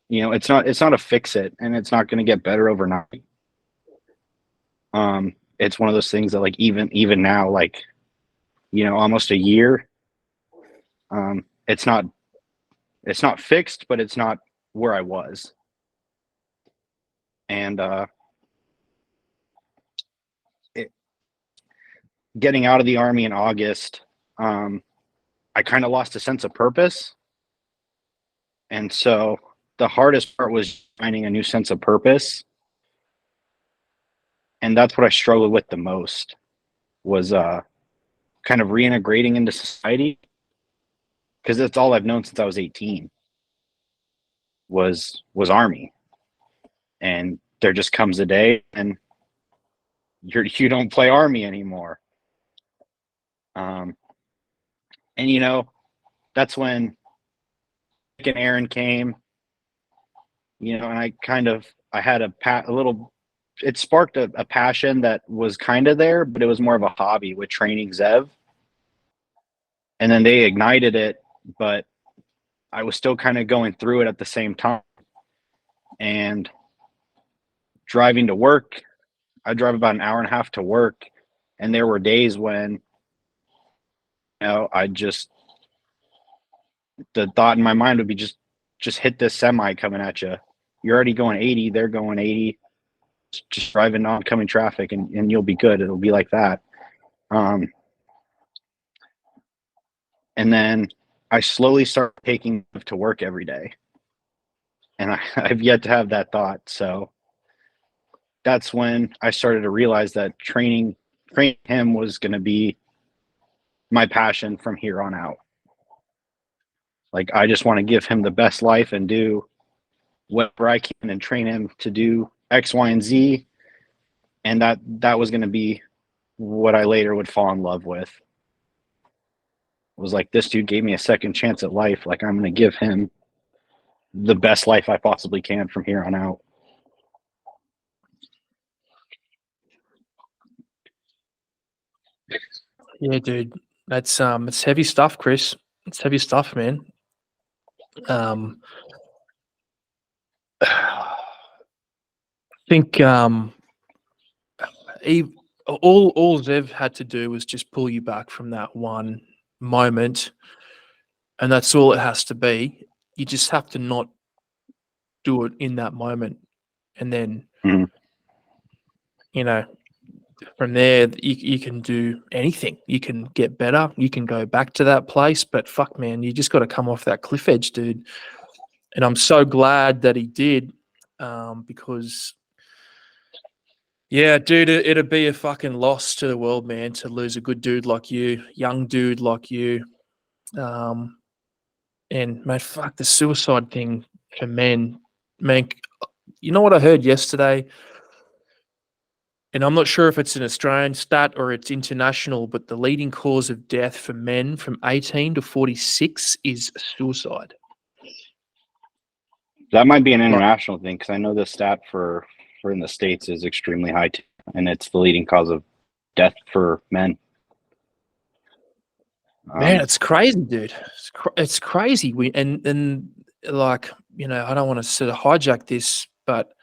it's not a fix it, and it's not going to get better overnight. It's one of those things that, like, even now, like, almost a year, it's not fixed, but it's not where I was. And getting out of the Army in August, I kind of lost a sense of purpose. And so the hardest part was finding a new sense of purpose. And that's what I struggled with the most, was kind of reintegrating into society, because that's all I've known since I was 18 was Army. And there just comes a day and you don't play Army anymore. And that's when Nick and Aaron came, and I had a little, it sparked a passion that was kind of there, but it was more of a hobby with training Zev. And then they ignited it, but I was still kind of going through it at the same time. And driving to work, I drive about an hour and a half to work. And there were days when, the thought in my mind would be just hit this semi coming at you. You're already going 80, they're going 80. Just drive in oncoming traffic and you'll be good. It'll be like that. And then I slowly start taking to work every day. And I've yet to have that thought. So that's when I started to realize that training him was going to be my passion from here on out. Like, I just want to give him the best life and do whatever I can and train him to do X, Y, and Z. And that was going to be what I later would fall in love with. It was like, this dude gave me a second chance at life. Like, I'm going to give him the best life I possibly can from here on out. Yeah, dude. That's it's heavy stuff, Chris. It's heavy stuff, man. I think all Zev had to do was just pull you back from that one moment, and that's all it has to be. You just have to not do it in that moment, and then from there you can do anything. You can get better. You can go back to that place, but fuck, man, you just got to come off that cliff edge, dude. And I'm so glad that he did, because, yeah, dude, it'd be a fucking loss to the world, man, to lose a good dude like you, young dude like you. And, mate, fuck, the suicide thing for men. Man, you know what I heard yesterday? And I'm not sure if it's an Australian stat or it's international, but the leading cause of death for men from 18 to 46 is suicide. That might be an international thing, because I know the stat for in the States is extremely high too, and it's the leading cause of death for men. Man, it's crazy, dude. It's crazy. I don't want to sort of hijack this, but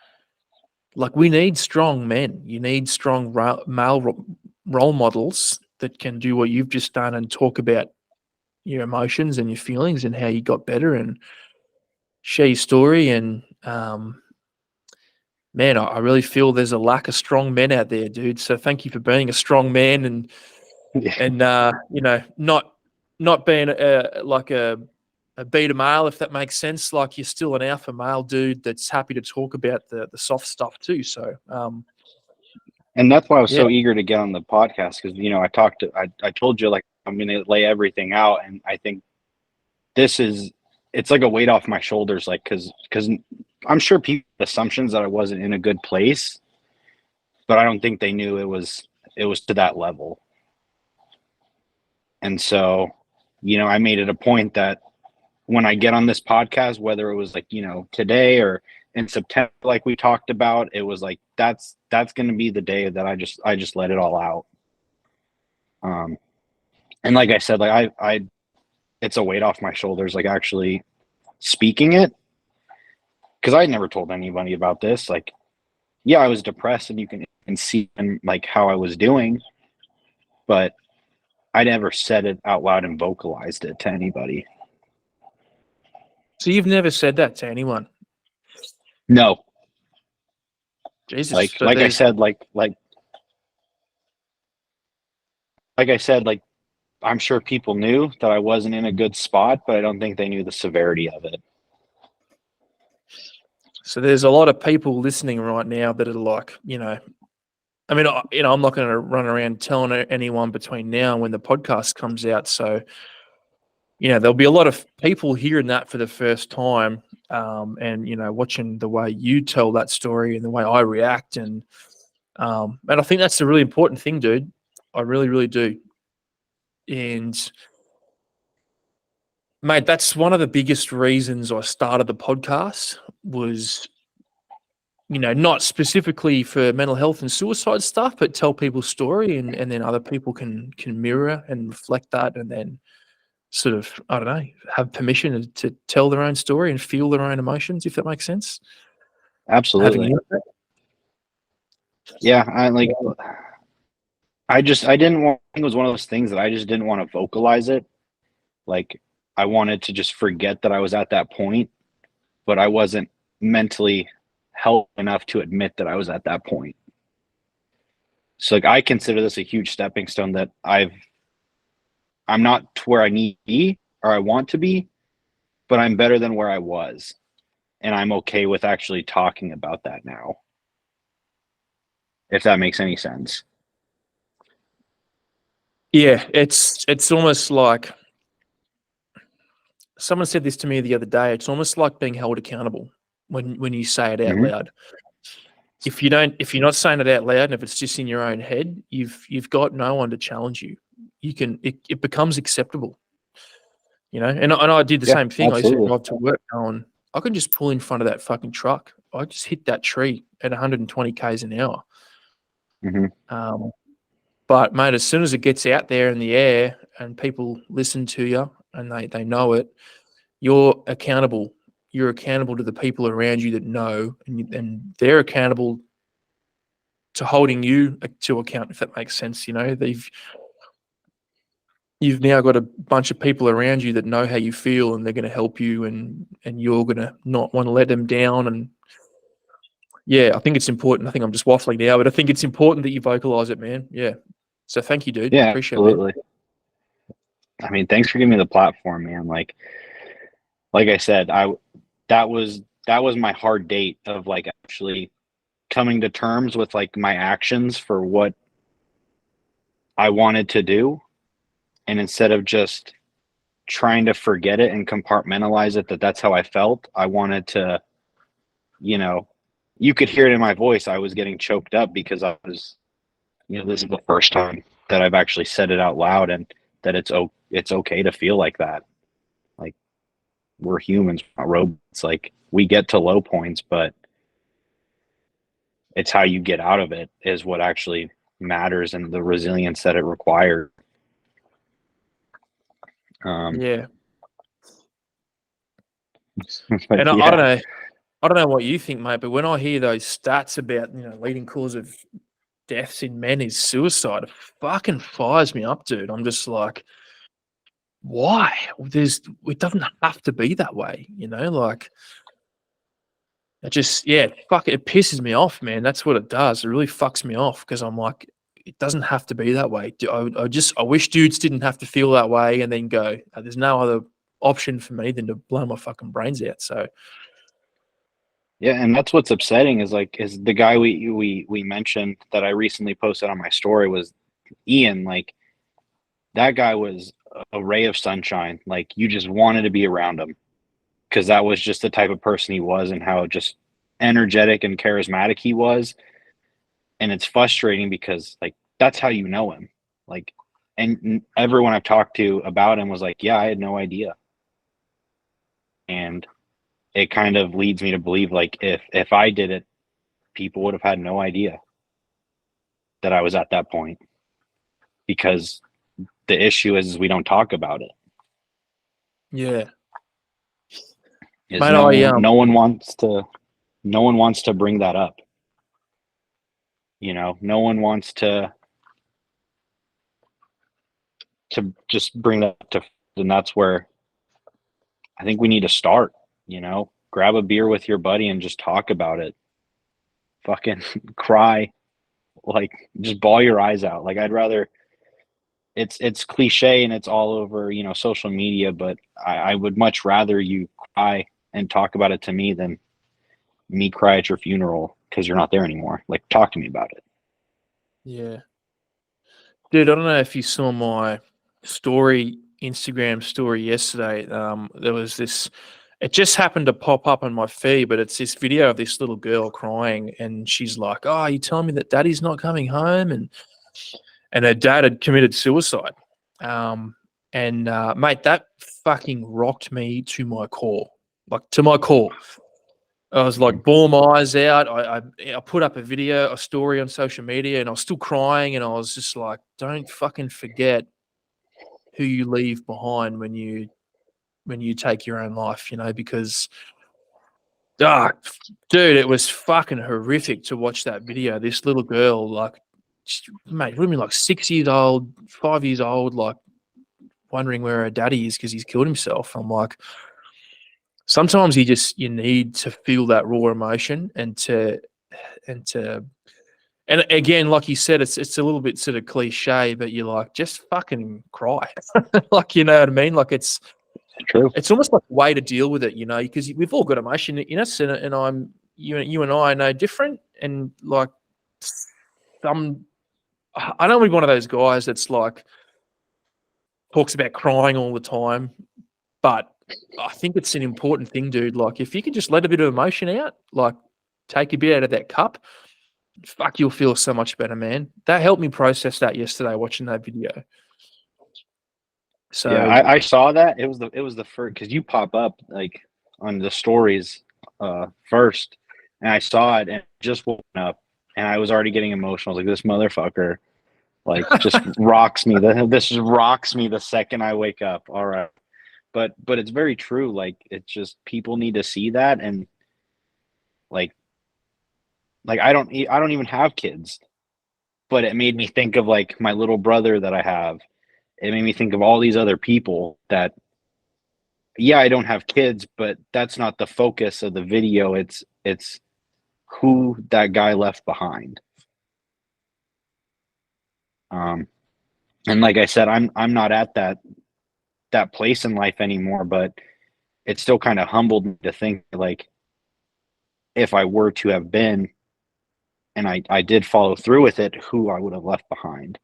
like we need strong men. You need strong male role models that can do what you've just done and talk about your emotions and your feelings and how you got better and share your story. And man, I really feel there's a lack of strong men out there, dude. So thank you for being a strong man and you know, not being like a beta male, if that makes sense. Like you're still an alpha male dude that's happy to talk about the soft stuff too. So and that's why I was yeah, so eager to get on the podcast, because I told you, like, I'm gonna lay everything out, and I think it's like a weight off my shoulders, like, because I'm sure people had assumptions that I wasn't in a good place, but I don't think they knew it was to that level. And so, I made it a point that when I get on this podcast, whether it was like, today or in September, like we talked about, it was like, that's going to be the day that I just let it all out. And like I said, like it's a weight off my shoulders, like actually speaking it, because I never told anybody about this. Like, yeah, I was depressed, and you can see and like how I was doing, but I never said it out loud and vocalized it to anybody. so you've never said that to anyone? No. Jesus. Like So like I there's said, like I said, like, I'm sure people knew that I wasn't in a good spot, but I don't think they knew the severity of it. So there's a lot of people listening right now that are like, I mean, I'm not going to run around telling anyone between now and when the podcast comes out. So, there'll be a lot of people hearing that for the first time, and watching the way you tell that story and the way I react, and I think that's a really important thing, dude. I really, really do. And mate, that's one of the biggest reasons I started the podcast was, not specifically for mental health and suicide stuff, but tell people's story and then other people can mirror and reflect that and then sort of, I don't know, have permission to tell their own story and feel their own emotions, if that makes sense. Having Absolutely. you. Yeah, I didn't want, I think it was one of those things that I just didn't want to vocalize it. Like, I wanted to just forget that I was at that point, but I wasn't mentally healthy enough to admit that I was at that point. So like, I consider this a huge stepping stone that I'm not to where I need to be or I want to be, but I'm better than where I was. And I'm okay with actually talking about that now, if that makes any sense. Yeah, it's almost like someone said this to me the other day. It's almost like being held accountable when you say it out Mhm. loud. If you're not saying it out loud, and if it's just in your own head, you've got no one to challenge you. It becomes acceptable, And I did the Yeah, same thing. I used to absolutely. drive to work going, I can just pull in front of that fucking truck. I just hit that tree at 120 k's an hour. Mm-hmm. But mate, as soon as it gets out there in the air and people listen to you and they know it, you're accountable. You're accountable to the people around you that know, and they're accountable to holding you to account, if that makes sense. You've now got a bunch of people around you that know how you feel, and they're going to help you, and you're going to not want to let them down. And yeah, I think it's important. I think I'm just waffling now, but I think it's important that you vocalize it, man. Yeah. So thank you, dude. Yeah, Appreciate it, man. absolutely. I mean, thanks for giving me the platform, man. Like I said, that was my hard date of like actually coming to terms with like my actions for what I wanted to do. And instead of just trying to forget it and compartmentalize it, that's how I felt, I wanted to, you could hear it in my voice. I was getting choked up because I was, this is the first time that I've actually said it out loud, and that it's okay to feel like that. Like, we're humans, not robots. Like, we get to low points, but it's how you get out of it is what actually matters, and the resilience that it requires. Yeah. But And I yeah. don't know. I don't know what you think, mate, but when I hear those stats about, leading cause of deaths in men is suicide, it fucking fires me up, dude. I'm just like, why? It doesn't have to be that way, like it pisses me off, man. That's what it does. It really fucks me off because I'm like, it doesn't have to be that way. I wish dudes didn't have to feel that way and then go, there's no other option for me than to blow my fucking brains out. So Yeah, and that's what's upsetting is the guy we mentioned that I recently posted on my story was Ian. Like, that guy was a ray of sunshine. Like, you just wanted to be around him because that was just the type of person he was and how just energetic and charismatic he was. And it's frustrating because like that's how you know him. Like, and everyone I've talked to about him was like, yeah, I had no idea. And it kind of leads me to believe like if I did it, people would have had no idea that I was at that point, because the issue is we don't talk about it. yeah, Is mate, no one wants to bring that up. No one wants to just bring that up to, and that's where I think we need to start. Grab a beer with your buddy and just talk about it. Fucking cry, like just bawl your eyes out. Like, I'd rather. It's cliche and it's all over social media, but I would much rather you cry and talk about it to me than me cry at your funeral because you're not there anymore. Like, talk to me about it. yeah. Dude, I don't know if you saw my Instagram story yesterday. There was this, it just happened to pop up on my feed, but it's this video of this little girl crying, and she's like, "Oh, you telling me that daddy's not coming home?" And her dad had committed suicide. Mate, that fucking rocked me to my core, like to my core. I was like, bawl my eyes out. I put up a story on social media, and I was still crying, and I was just like, don't fucking forget who you leave behind when you take your own life, because dude, it was fucking horrific to watch that video. This little girl, like, mate, would have been like 6 years old, 5 years old, like wondering where her daddy is because he's killed himself. I'm like, sometimes you need to feel that raw emotion and again, like you said, it's a little bit sort of cliche, but you're like, just fucking cry. Like, you know what I mean? Like, it's True. It's almost like a way to deal with it, because we've all got emotion in us, and you and I are no different. And like, I don't want to be one of those guys that's like talks about crying all the time, but I think it's an important thing, dude. Like, if you can just let a bit of emotion out, like take a bit out of that cup, fuck, you'll feel so much better, man. That helped me process that yesterday watching that video. So yeah, I saw that. It was the first, because you pop up like on the stories first, and I saw it and just woke up, and I was already getting emotional. I was like, this motherfucker, like, just rocks me. This just rocks me the second I wake up. All right, but it's very true. Like, it's just people need to see that, and like I don't even have kids, but it made me think of like my little brother that I have. It made me think of all these other people that, yeah, I don't have kids, but that's not the focus of the video. It's who that guy left behind. And like I said, I'm not at that place in life anymore, but it still kind of humbled me to think, like, if I were to have been, and I did follow through with it, who I would have left behind.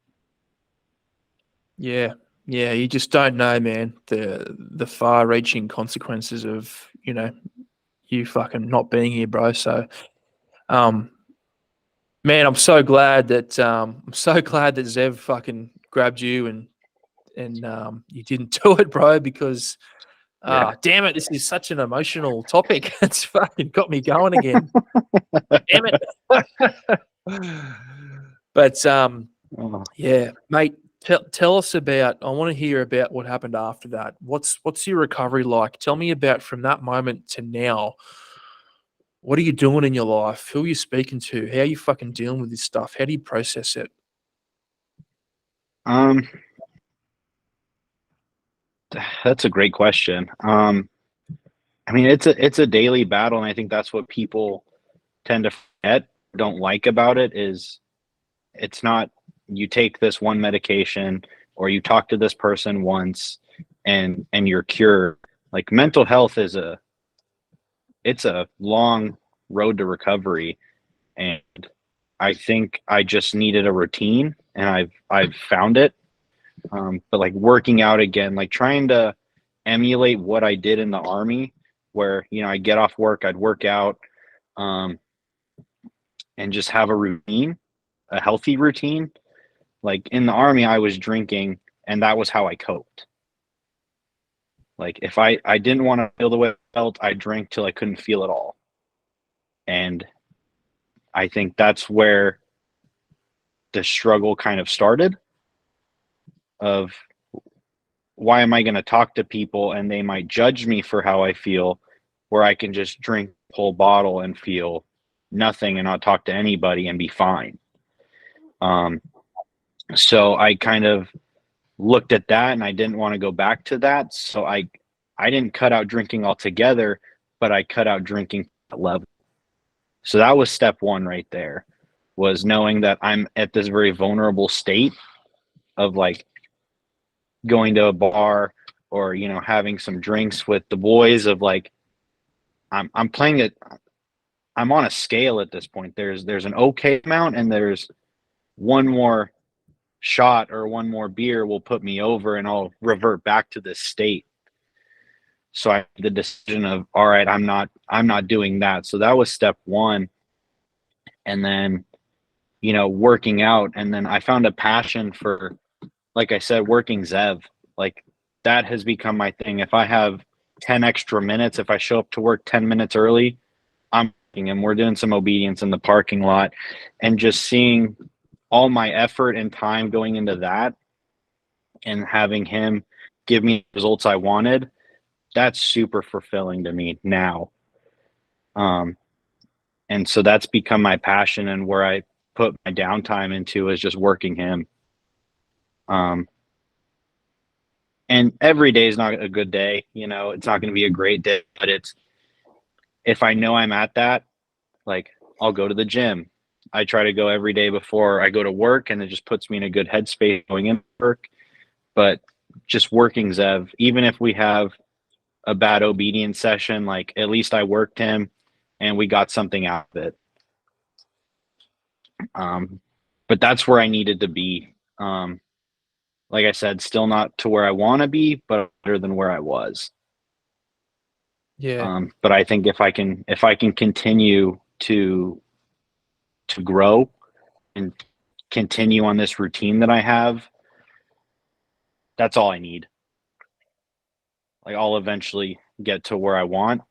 yeah, you just don't know, man, the far-reaching consequences of you fucking not being here, bro. So, man, I'm so glad that Zev fucking grabbed you and you didn't do it, bro, because damn it, this is such an emotional topic. It's fucking got me going again. Damn it. But yeah, mate, tell us about. I want to hear about what happened after that. What's your recovery like? Tell me about from that moment to now. What are you doing in your life? Who are you speaking to? How are you fucking dealing with this stuff? How do you process it? That's a great question. I mean, it's a daily battle, and I think that's what people tend to forget, don't like about it is it's not you take this one medication or you talk to this person once and you're cured. Like mental health is it's a long road to recovery, and I think I just needed a routine, and I've found it. But like working out again, like trying to emulate what I did in the army, where I get off work, I'd work out, um, and just have a routine, a healthy routine. Like in the army, I was drinking, and that was how I coped. Like if I didn't want to feel the way I felt, I drank till I couldn't feel it all. And I think that's where the struggle kind of started of why am I going to talk to people and they might judge me for how I feel, where I can just drink a whole bottle and feel nothing and not talk to anybody and be fine. So I kind of looked at that and I didn't want to go back to that. So I didn't cut out drinking altogether, but I cut out drinking at level. So that was step one right there, was knowing that I'm at this very vulnerable state of like going to a bar or, having some drinks with the boys of like, I'm playing it. I'm on a scale at this point. There's an okay amount and there's one more shot or one more beer will put me over and I'll revert back to this state. So I made the decision of, all right, I'm not doing that. So that was step one. And then, working out. And then I found a passion for, like I said, working Zev. Like that has become my thing. If I have 10 extra minutes, if I show up to work 10 minutes early, I'm working, and we're doing some obedience in the parking lot, and just seeing all my effort and time going into that and having him give me the results I wanted, that's super fulfilling to me now. And so that's become my passion, and where I put my downtime into is just working him. And every day is not a good day. It's not going to be a great day, but if I know I'm at that, like I'll go to the gym. I try to go every day before I go to work, and it just puts me in a good headspace going into work. But just working Zev, even if we have a bad obedience session, like at least I worked him and we got something out of it. But that's where I needed to be. Like I said, still not to where I want to be, but better than where I was. Yeah. But I think if I can continue to grow and continue on this routine that I have, that's all I need. Like I'll eventually get to where I want,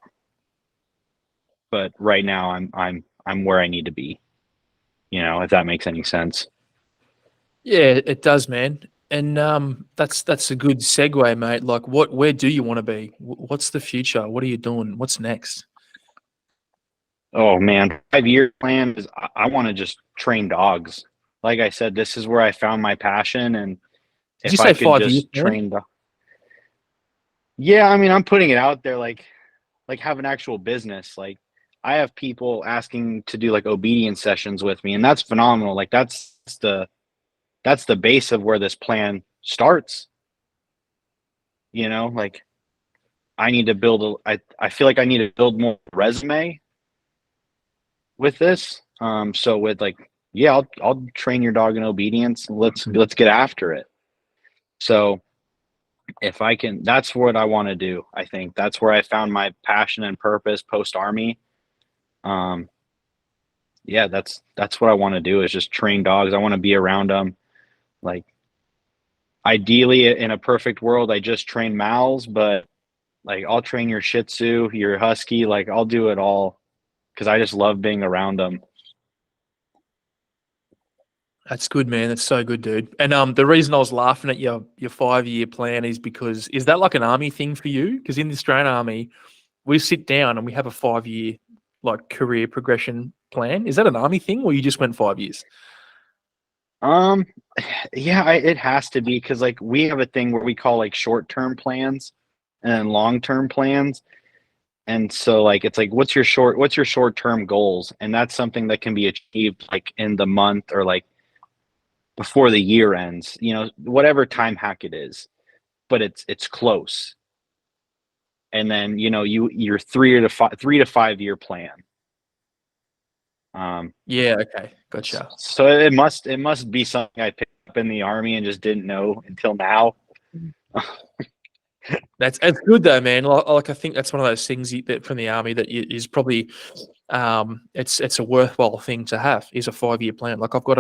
but right now I'm where I need to be. If that makes any sense. Yeah, it does, man. And that's a good segue, mate. Like, where do you want to be? What's the future? What are you doing? What's next? Oh man, 5-year plan is I want to just train dogs. Like I said, this is where I found my passion, and Did you if say I can 5 years, just man? train dogs. Yeah, I mean, I'm putting it out there, like have an actual business. Like I have people asking to do like obedience sessions with me, and that's phenomenal. Like that's the base of where this plan starts. Like I need to build I feel like I need to build more resume with this. So with like, yeah, I'll train your dog in obedience. Let's get after it. So if I can, that's what I want to do. I think that's where I found my passion and purpose post army. Yeah, that's what I want to do, is just train dogs. I want to be around them. Like ideally in a perfect world, I just train Mals, but like I'll train your Shih Tzu, your Husky, like I'll do it all because I just love being around them. That's good, man. That's so good, dude. And the reason I was laughing at your 5-year plan is because, is that like an army thing for you? Because in the Australian Army, we sit down and we have a 5-year like career progression plan? Is that an army thing, or you just went 5 years? Yeah, it has to be, because like we have a thing where we call like short-term plans and long-term plans. And so like it's like what's your short-term goals? And that's something that can be achieved like in the month or like before the year ends, whatever time hack it is, but it's close. And then, your 3 to 5 year plan. Yeah, okay, gotcha. So it must be something I picked up in the army and just didn't know until now. That's good though, man. Like I think that's one of those things that from the army that is probably it's a worthwhile thing to have, is a 5 year plan. Like I've got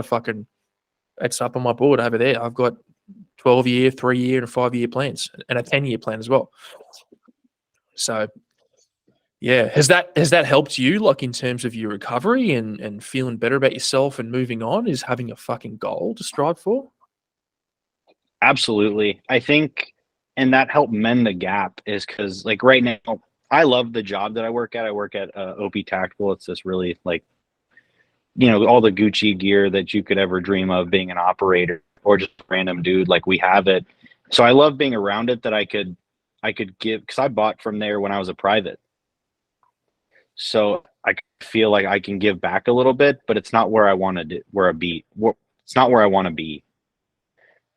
it's up on my board over there. I've got 12-year, 3-year, and 5-year plans, and a 10-year plan as well. So yeah, has that helped you, like in terms of your recovery and feeling better about yourself and moving on? Is having a fucking goal to strive for? Absolutely. I think, and that helped mend the gap, is because like right now, I love the job that I work at. I work at OP Tactical. It's this really like, all the Gucci gear that you could ever dream of being an operator or just a random dude. Like we have it. So I love being around it, that I could give, because I bought from there when I was a private. So I feel like I can give back a little bit, but it's not where I want to do, it's not where I want to be.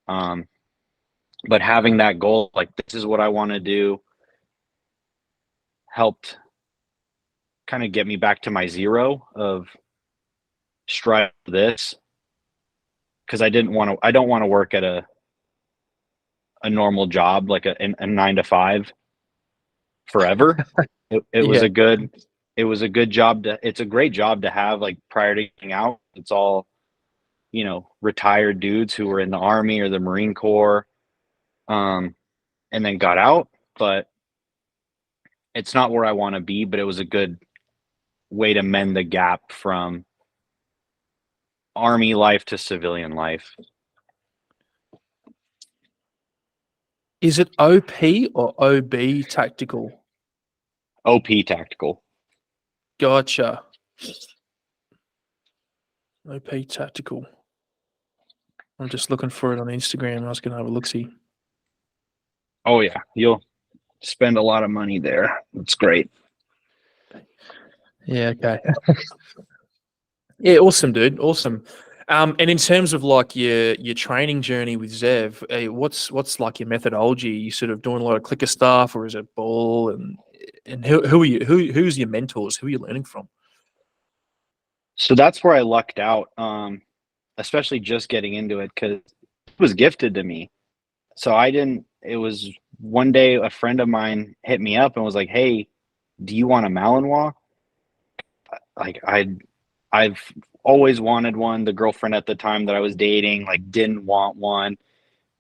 But having that goal, like this is what I want to do, helped kind of get me back to my zero of strive for this, because I don't want to work at a normal job, like a 9 to 5 forever. It was Yeah. a good job it's a great job to have, like prior to getting out. It's all, retired dudes who were in the Army or the Marine Corps, and then got out, but it's not where I want to be. But it was a good way to mend the gap from Army life to civilian life. Is it OP or OB tactical? OP Tactical. Gotcha. OP tactical. I'm just looking for it on Instagram. I was going to have a look-see. Oh yeah, you'll spend a lot of money there. It's great. Yeah, okay. Yeah, awesome, dude. Awesome. And in terms of like your training journey with Zev, what's like your methodology? You sort of doing a lot of clicker stuff, or is it ball? And who are you? Who's your mentors? Who are you learning from? So that's where I lucked out, especially just getting into it, because it was gifted to me. So it was one day a friend of mine hit me up and was like, "Hey, do you want a Malinois?" Like I've always wanted one. The girlfriend at the time that I was dating, like, didn't want one.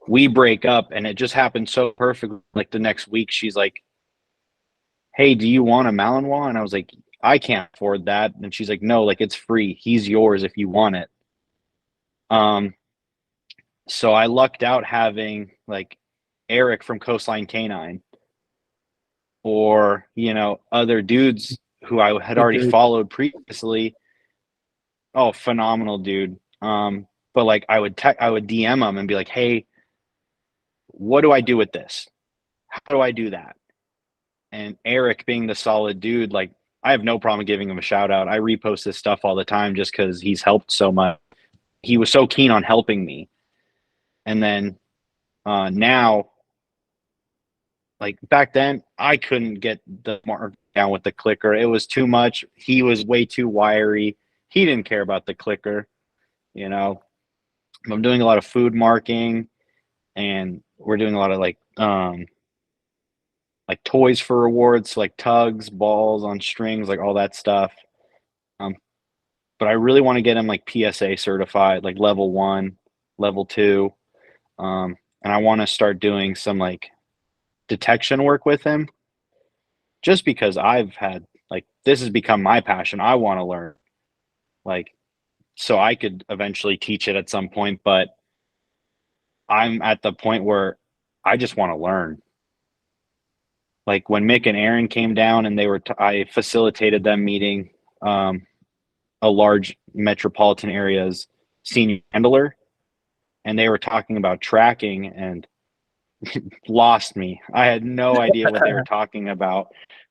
We break up, and it just happened so perfectly. Like the next week, she's like, "Hey, do you want a Malinois?" And I was like, "I can't afford that." And she's like, "No, like it's free. He's yours if you want it." So I lucked out having like Eric from Coastline Canine, or other dudes who I had Good already dude. followed previously. Oh, phenomenal dude. But like I would DM him and be like, "Hey, what do I do with this? How do I do that?" And Eric, being the solid dude, like I have no problem giving him a shout out. I repost his stuff all the time just because he's helped so much. He was so keen on helping me. And then now, like back then, I couldn't get the mark down with the clicker. It was too much. He was way too wiry. He didn't care about the clicker. I'm doing a lot of food marking, and we're doing a lot of like toys for rewards, like tugs, balls on strings, like all that stuff. But I really want to get him like PSA certified, like level 1, level 2. And I want to start doing some like detection work with him, just because I've had like, this has become my passion. I want to learn, like, so I could eventually teach it at some point, but I'm at the point where I just want to learn. Like when Mick and Aaron came down and I facilitated them meeting a large metropolitan area's senior handler, and they were talking about tracking and lost me. I had no idea what they were talking about,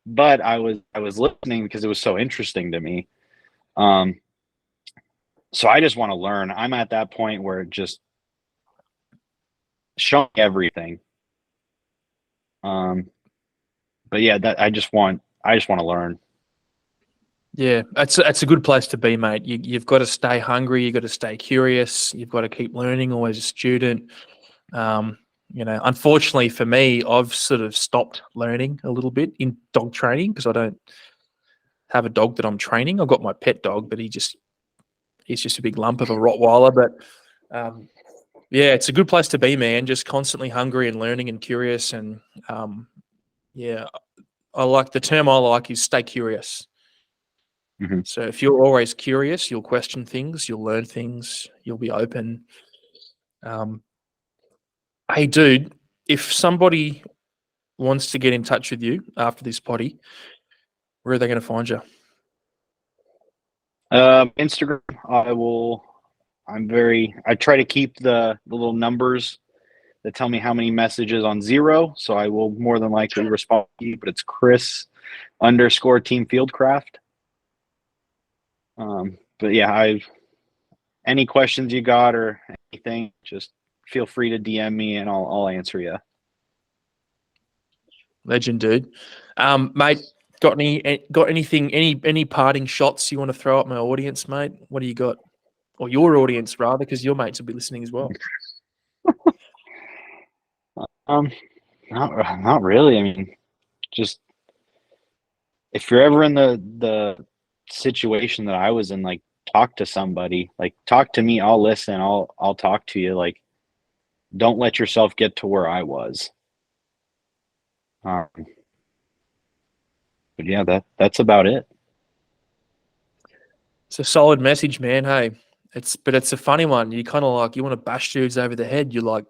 but I was listening because it was so interesting to me. So I just want to learn. I'm at that point where just show me everything. But yeah, that I just want to learn. Yeah, that's a good place to be, mate. You've got to stay hungry. You've got to stay curious. You've got to keep learning. Always a student. Unfortunately for me, I've sort of stopped learning a little bit in dog training because I don't have a dog that I'm training. I've got my pet dog, but he's just a big lump of a Rottweiler. But yeah, it's a good place to be, man. Just constantly hungry and learning and curious. And yeah, I like the term I like is stay curious. Mm-hmm. So if you're always curious, you'll question things, you'll learn things, you'll be open. Hey, dude, if somebody wants to get in touch with you after this potty, where are they going to find you? Instagram. I try to keep the little numbers that tell me how many messages on zero. So I will more than likely respond to you, but it's Chris_Team Fieldcraft. But yeah, any questions you got or anything, just feel free to DM me and I'll answer you. Legend, dude. Mate, got anything, any parting shots you want to throw at my audience, mate? What do you got? Or your audience rather, because your mates will be listening as well. Not really. I mean, just if you're ever in the situation that I was in, like talk to somebody, like talk to me. I'll listen. I'll talk to you. Like, don't let yourself get to where I was. But yeah, that's about it. It's a solid message, man. Hey, it's a funny one. You kind of like, you want to bash dudes over the head. You're like,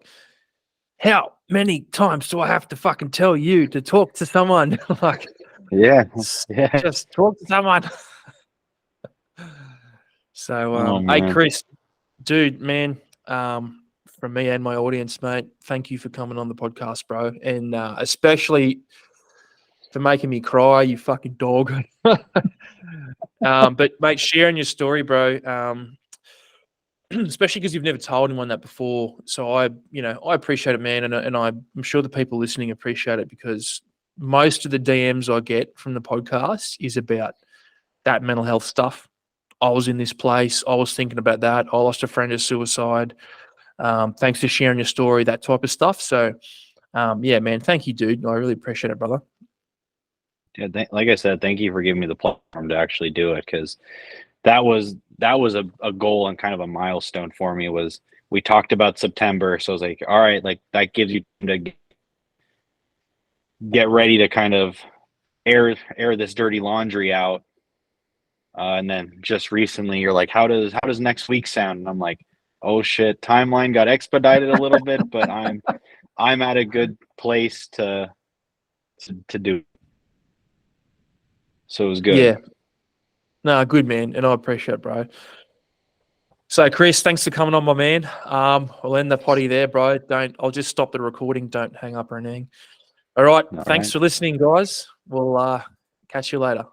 how many times do I have to fucking tell you to talk to someone? Like, yeah, just talk to someone. So, hey, Chris, dude, man, from me and my audience, mate, thank you for coming on the podcast, bro. And especially for making me cry, you fucking dog. But, mate, sharing your story, bro, especially because you've never told anyone that before. So I appreciate it, man. And I'm sure the people listening appreciate it because most of the DMs I get from the podcast is about that mental health stuff. I was in this place. I was thinking about that. I lost a friend to suicide. Thanks for sharing your story, that type of stuff. So, yeah, man, thank you, dude. I really appreciate it, brother. Yeah, like I said, thank you for giving me the platform to actually do it because that was a goal and kind of a milestone for me. Was we talked about September, so I was like, all right, like that gives you time to get ready to kind of air this dirty laundry out. And then just recently, you're like, how does next week sound? And I'm like, oh shit, timeline got expedited a little bit, but I'm at a good place to do it. So it was good. Yeah. No, good, man. And I appreciate it, bro. So, Chris, thanks for coming on, my man. We'll end the potty there, bro. I'll just stop the recording. Don't hang up or anything. All right. Thanks for listening, guys. We'll catch you later.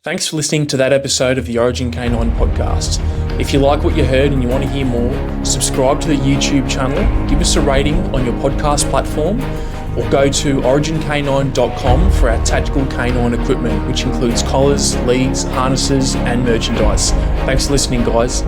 Thanks for listening to that episode of the Origin Canine podcast. If you like what you heard and you want to hear more, subscribe to the YouTube channel, give us a rating on your podcast platform, or go to origincanine.com for our tactical canine equipment, which includes collars, leads, harnesses, and merchandise. Thanks for listening, guys.